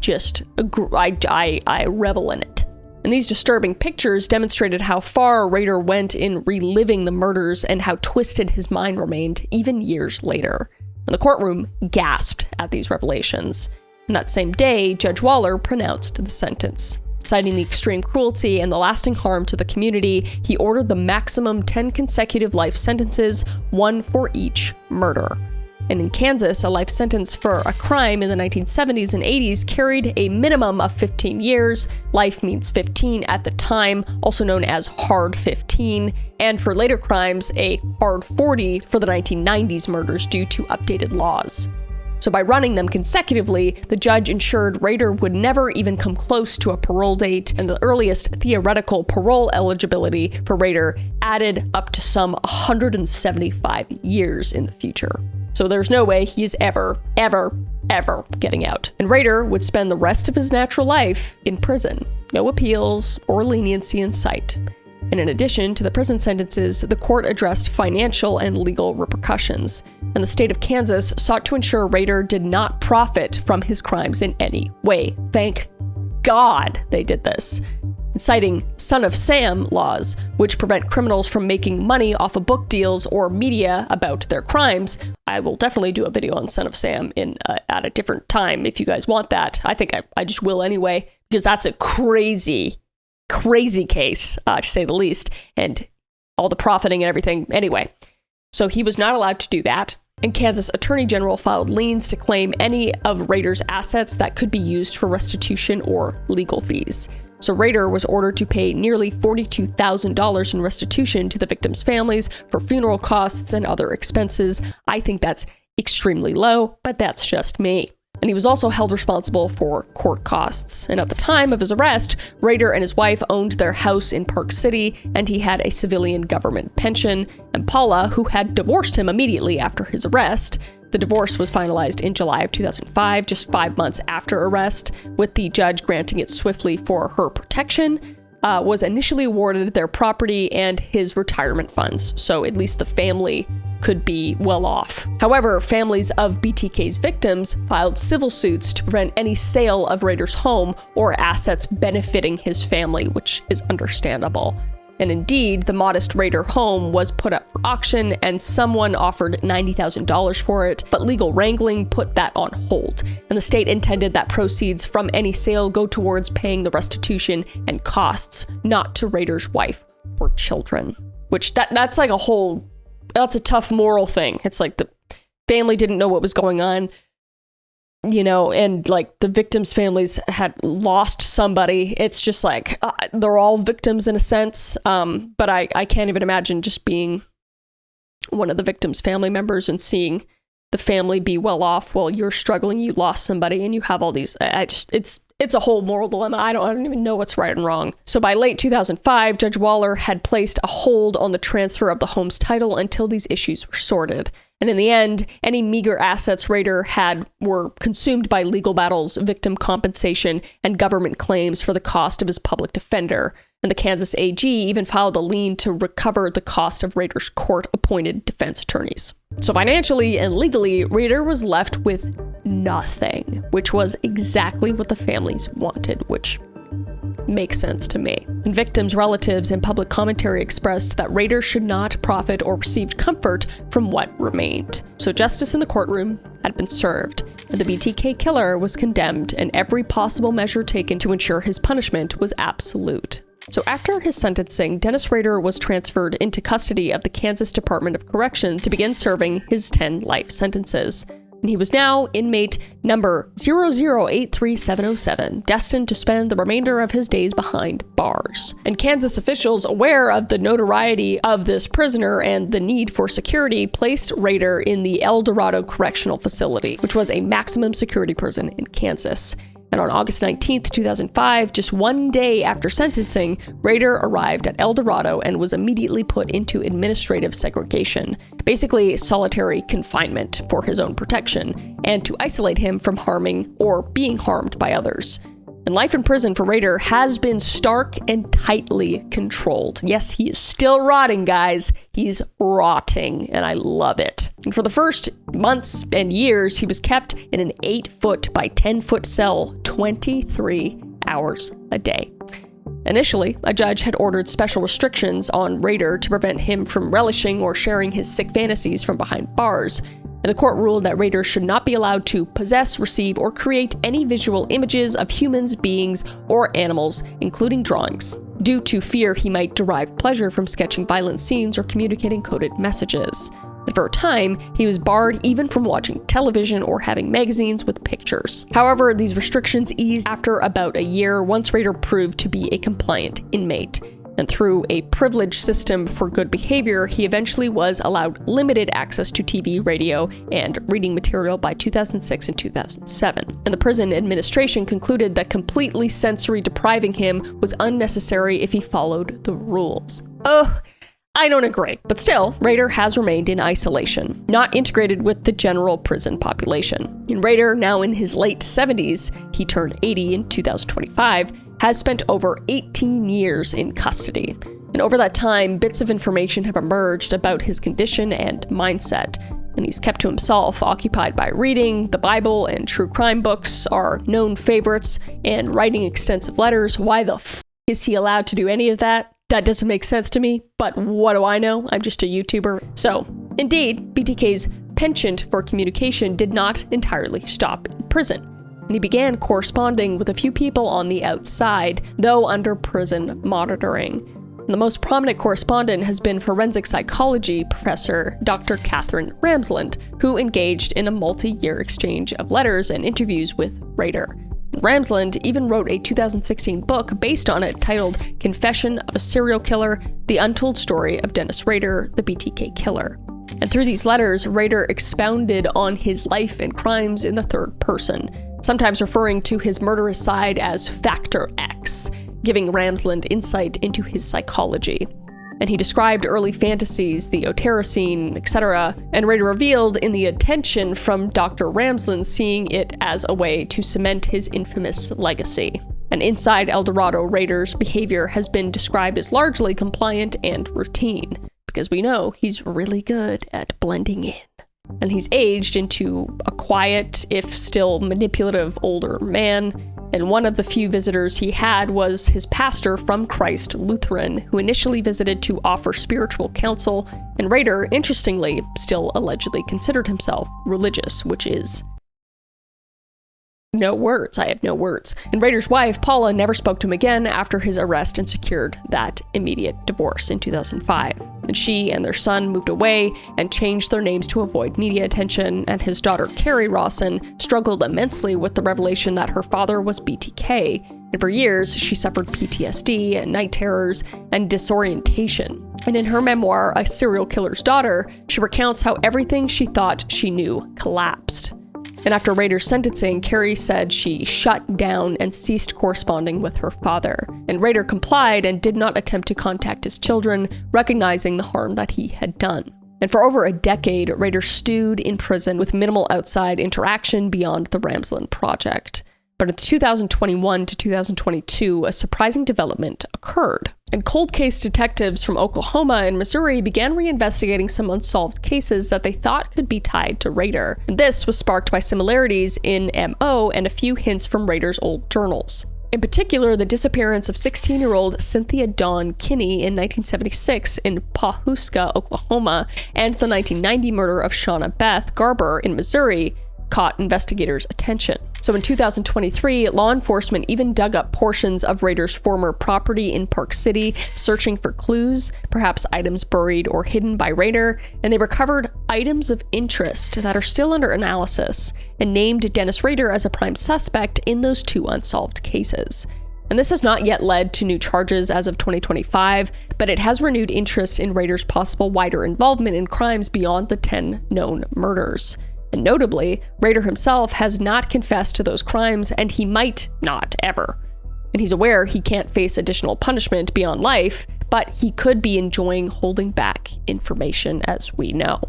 revel in it. And these disturbing pictures demonstrated how far Rader went in reliving the murders and how twisted his mind remained even years later. And the courtroom gasped at these revelations. And that same day, Judge Waller pronounced the sentence. Citing the extreme cruelty and the lasting harm to the community, he ordered the maximum 10 consecutive life sentences, one for each murder. And in Kansas, a life sentence for a crime in the 1970s and 80s carried a minimum of 15 years. Life means 15 at the time, also known as hard 15, and for later crimes, a hard 40 for the 1990s murders due to updated laws. So by running them consecutively, the judge ensured Rader would never even come close to a parole date, and the earliest theoretical parole eligibility for Rader added up to some 175 years in the future. So there's no way he is ever getting out. And Rader would spend the rest of his natural life in prison. No appeals or leniency in sight. And in addition to the prison sentences, the court addressed financial and legal repercussions. And the state of Kansas sought to ensure Rader did not profit from his crimes in any way. Thank God they did this. Citing Son of Sam laws, which prevent criminals from making money off of book deals or media about their crimes. I will definitely do a video on Son of Sam at a different time if you guys want that. I think I just will anyway, because that's a crazy case, to say the least, and all the profiting and everything. Anyway, so he was not allowed to do that. And Kansas Attorney General filed liens to claim any of Rader's assets that could be used for restitution or legal fees. So Rader was ordered to pay nearly $42,000 in restitution to the victims' families for funeral costs and other expenses. I think that's extremely low, but that's just me. And he was also held responsible for court costs. And at the time of his arrest, Rader and his wife owned their house in Park City, and he had a civilian government pension. And Paula, who had divorced him immediately after his arrest, the divorce was finalized in July of 2005, just 5 months after arrest, with the judge granting it swiftly for her protection. was initially awarded their property and his retirement funds, so at least the family could be well off. However, families of BTK's victims filed civil suits to prevent any sale of Rader's home or assets benefiting his family, which is understandable. And indeed, the modest Rader home was put up for auction and someone offered $90,000 for it, but legal wrangling put that on hold. And the state intended that proceeds from any sale go towards paying the restitution and costs, not to Rader's wife or children. Which that's like that's a tough moral thing. It's like the family didn't know what was going on, and like the victims' families had lost somebody. It's just like they're all victims in a sense. But I can't even imagine just being one of the victims' family members and seeing the family be well off while you're struggling. You lost somebody and you have all these. It's a whole moral dilemma. I don't even know what's right and wrong. So by late 2005, Judge Waller had placed a hold on the transfer of the home's title until these issues were sorted. And in the end, any meager assets Rader had were consumed by legal battles, victim compensation, and government claims for the cost of his public defender. And the Kansas AG even filed a lien to recover the cost of Rader's court-appointed defense attorneys. So financially and legally, Rader was left with nothing, which was exactly what the families wanted, which makes sense to me. And victims' relatives and public commentary expressed that Rader should not profit or receive comfort from what remained. So justice in the courtroom had been served, and the BTK killer was condemned, and every possible measure taken to ensure his punishment was absolute. So after his sentencing, Dennis Rader was transferred into custody of the Kansas Department of Corrections to begin serving his 10 life sentences. And he was now inmate number 0083707, destined to spend the remainder of his days behind bars. And Kansas officials, aware of the notoriety of this prisoner and the need for security, placed Rader in the El Dorado Correctional Facility, which was a maximum security prison in Kansas. And on August 19th, 2005, just one day after sentencing, Rader arrived at El Dorado and was immediately put into administrative segregation, basically solitary confinement for his own protection, and to isolate him from harming or being harmed by others. And life in prison for Rader has been stark and tightly controlled. Yes, he is still rotting, guys. He's rotting, and I love it. And for the first months and years, he was kept in an 8-foot by 10-foot cell 23 hours a day. Initially, a judge had ordered special restrictions on Rader to prevent him from relishing or sharing his sick fantasies from behind bars. And the court ruled that Rader should not be allowed to possess, receive, or create any visual images of humans, beings, or animals, including drawings, due to fear he might derive pleasure from sketching violent scenes or communicating coded messages. And for a time, he was barred even from watching television or having magazines with pictures. However, these restrictions eased after about a year once Rader proved to be a compliant inmate. And through a privileged system for good behavior, he eventually was allowed limited access to TV, radio, and reading material by 2006 and 2007. And the prison administration concluded that completely sensory depriving him was unnecessary if he followed the rules. I don't agree. But still, Rader has remained in isolation, not integrated with the general prison population. And Rader, now in his late 70s, he turned 80 in 2025, has spent over 18 years in custody. And over that time, bits of information have emerged about his condition and mindset. And he's kept to himself, occupied by reading. The Bible and true crime books are known favorites, and writing extensive letters. Why the is he allowed to do any of that? That doesn't make sense to me, but what do I know? I'm just a YouTuber. So, indeed, BTK's penchant for communication did not entirely stop in prison, and he began corresponding with a few people on the outside, though under prison monitoring. And the most prominent correspondent has been forensic psychology professor Dr. Catherine Ramsland, who engaged in a multi-year exchange of letters and interviews with Rader. Ramsland even wrote a 2016 book based on it titled Confession of a Serial Killer, The Untold Story of Dennis Rader, the BTK Killer. And through these letters, Rader expounded on his life and crimes in the third person, sometimes referring to his murderous side as Factor X, giving Ramsland insight into his psychology. And he described early fantasies, the Oterocene, etc., and Rader revealed in the attention from Dr. Ramsland seeing it as a way to cement his infamous legacy. And inside El Dorado, Rader's behavior has been described as largely compliant and routine, because we know he's really good at blending in. And he's aged into a quiet, if still manipulative, older man. And one of the few visitors he had was his pastor from Christ Lutheran, who initially visited to offer spiritual counsel. And Rader, interestingly, still allegedly considered himself religious, which is no words. I have no words. And Rader's wife, Paula, never spoke to him again after his arrest and secured that immediate divorce in 2005. And she and their son moved away and changed their names to avoid media attention. And his daughter, Carrie Rawson, struggled immensely with the revelation that her father was BTK. And for years, she suffered PTSD and night terrors and disorientation. And in her memoir, A Serial Killer's Daughter, she recounts how everything she thought she knew collapsed. And after Rader's sentencing, Carrie said she shut down and ceased corresponding with her father. And Rader complied and did not attempt to contact his children, recognizing the harm that he had done. And for over a decade, Rader stewed in prison with minimal outside interaction beyond the Ramsland Project. But in 2021 to 2022, a surprising development occurred. And cold case detectives from Oklahoma and Missouri began reinvestigating some unsolved cases that they thought could be tied to Rader. And this was sparked by similarities in MO and a few hints from Rader's old journals. In particular, the disappearance of 16-year-old Cynthia Dawn Kinney in 1976 in Pawhuska, Oklahoma, and the 1990 murder of Shauna Beth Garber in Missouri caught investigators' attention. So in 2023, law enforcement even dug up portions of Rader's former property in Park City, searching for clues, perhaps items buried or hidden by Rader, and they recovered items of interest that are still under analysis, and named Dennis Rader as a prime suspect in those two unsolved cases. And this has not yet led to new charges as of 2025, but it has renewed interest in Rader's possible wider involvement in crimes beyond the 10 known murders. And notably, Rader himself has not confessed to those crimes, and he might not ever. And he's aware he can't face additional punishment beyond life, but he could be enjoying holding back information, as we know.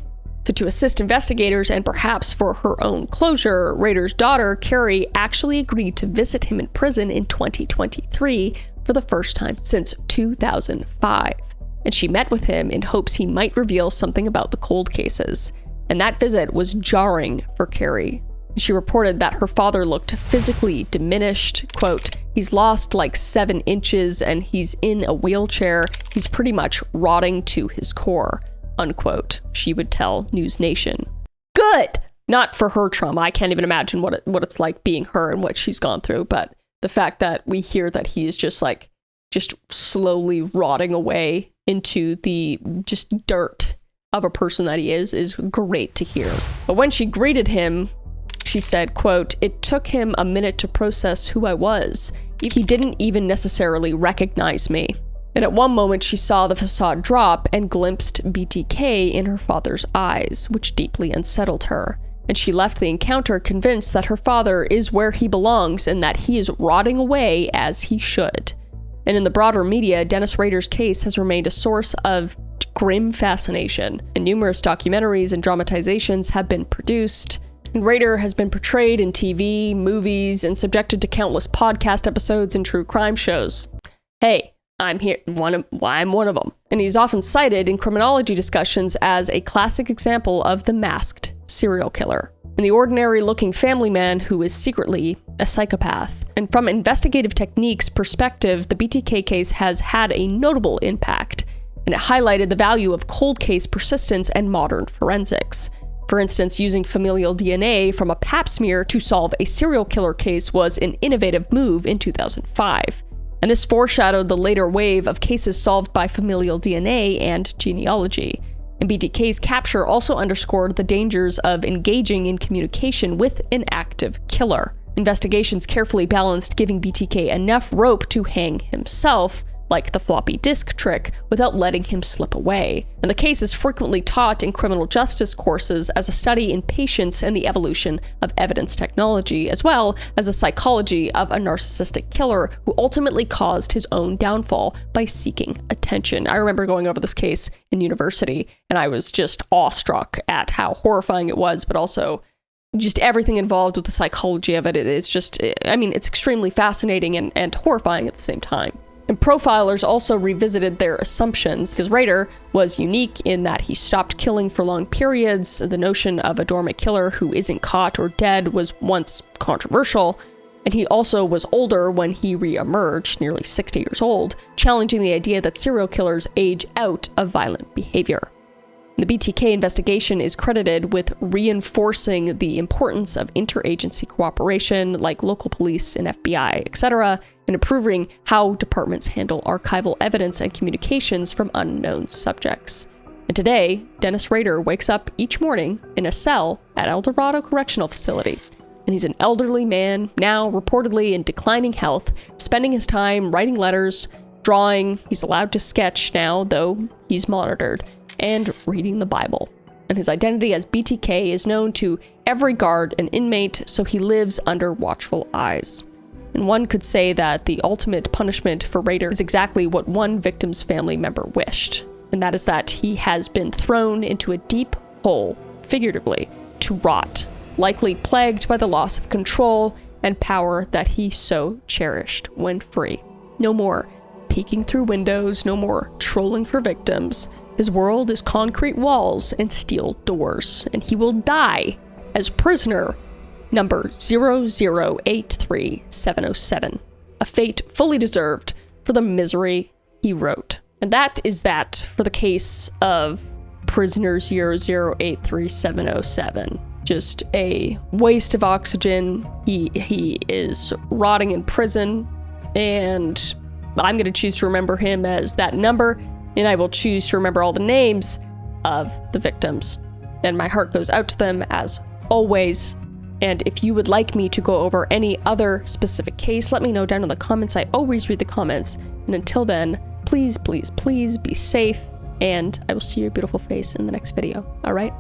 So to assist investigators and perhaps for her own closure, Rader's daughter, Carrie, actually agreed to visit him in prison in 2023 for the first time since 2005. And she met with him in hopes he might reveal something about the cold cases. And that visit was jarring for Carrie. She reported that her father looked physically diminished. Quote, "He's lost like 7 inches and he's in a wheelchair. He's pretty much rotting to his core," unquote, she would tell News Nation. Good! Not for her trauma. I can't even imagine what it's like being her and what she's gone through. But the fact that we hear that he is just slowly rotting away into the just dirt of a person that he is great to hear. But when she greeted him, she said, quote, "It took him a minute to process who I was. He didn't even necessarily recognize me." And at one moment, she saw the facade drop and glimpsed BTK in her father's eyes, which deeply unsettled her. And she left the encounter convinced that her father is where he belongs and that he is rotting away as he should. And in the broader media, Dennis Rader's case has remained a source of grim fascination, and numerous documentaries and dramatizations have been produced. And Rader has been portrayed in TV, movies, and subjected to countless podcast episodes and true crime shows. Hey, I'm one of them. And he's often cited in criminology discussions as a classic example of the masked serial killer, and the ordinary-looking family man who is secretly a psychopath. And from investigative techniques perspective, the BTK case has had a notable impact, and it highlighted the value of cold case persistence and modern forensics. For instance, using familial DNA from a pap smear to solve a serial killer case was an innovative move in 2005. And this foreshadowed the later wave of cases solved by familial DNA and genealogy. And BTK's capture also underscored the dangers of engaging in communication with an active killer. Investigations carefully balanced giving BTK enough rope to hang himself, like the floppy disk trick, without letting him slip away. And the case is frequently taught in criminal justice courses as a study in patience and the evolution of evidence technology, as well as a psychology of a narcissistic killer who ultimately caused his own downfall by seeking attention. I remember going over this case in university, and I was just awestruck at how horrifying it was, but also just everything involved with the psychology of it is just, I mean, it's extremely fascinating and horrifying at the same time. And profilers also revisited their assumptions, because Rader was unique in that he stopped killing for long periods. The notion of a dormant killer who isn't caught or dead was once controversial, and he also was older when he re-emerged, nearly 60 years old, challenging the idea that serial killers age out of violent behavior. The BTK investigation is credited with reinforcing the importance of interagency cooperation, like local police and FBI, etc., and improving how departments handle archival evidence and communications from unknown subjects. And today, Dennis Rader wakes up each morning in a cell at El Dorado Correctional Facility. And he's an elderly man, now reportedly in declining health, spending his time writing letters, drawing. He's allowed to sketch now, though he's monitored, and reading the Bible. And his identity as BTK is known to every guard and inmate, so he lives under watchful eyes. And one could say that the ultimate punishment for Rader is exactly what one victim's family member wished, and that is that he has been thrown into a deep hole, figuratively, to rot, likely plagued by the loss of control and power that he so cherished when free. No more peeking through windows, no more trolling for victims. His world is concrete walls and steel doors, and he will die as prisoner number 0083707, a fate fully deserved for the misery he wrote. And that is that for the case of prisoner 0083707. Just a waste of oxygen. He is rotting in prison, and I'm going to choose to remember him as that number, and I will choose to remember all the names of the victims. And my heart goes out to them as always. And if you would like me to go over any other specific case, let me know down in the comments. I always read the comments. And until then, please, please, please be safe. And I will see your beautiful face in the next video. All right?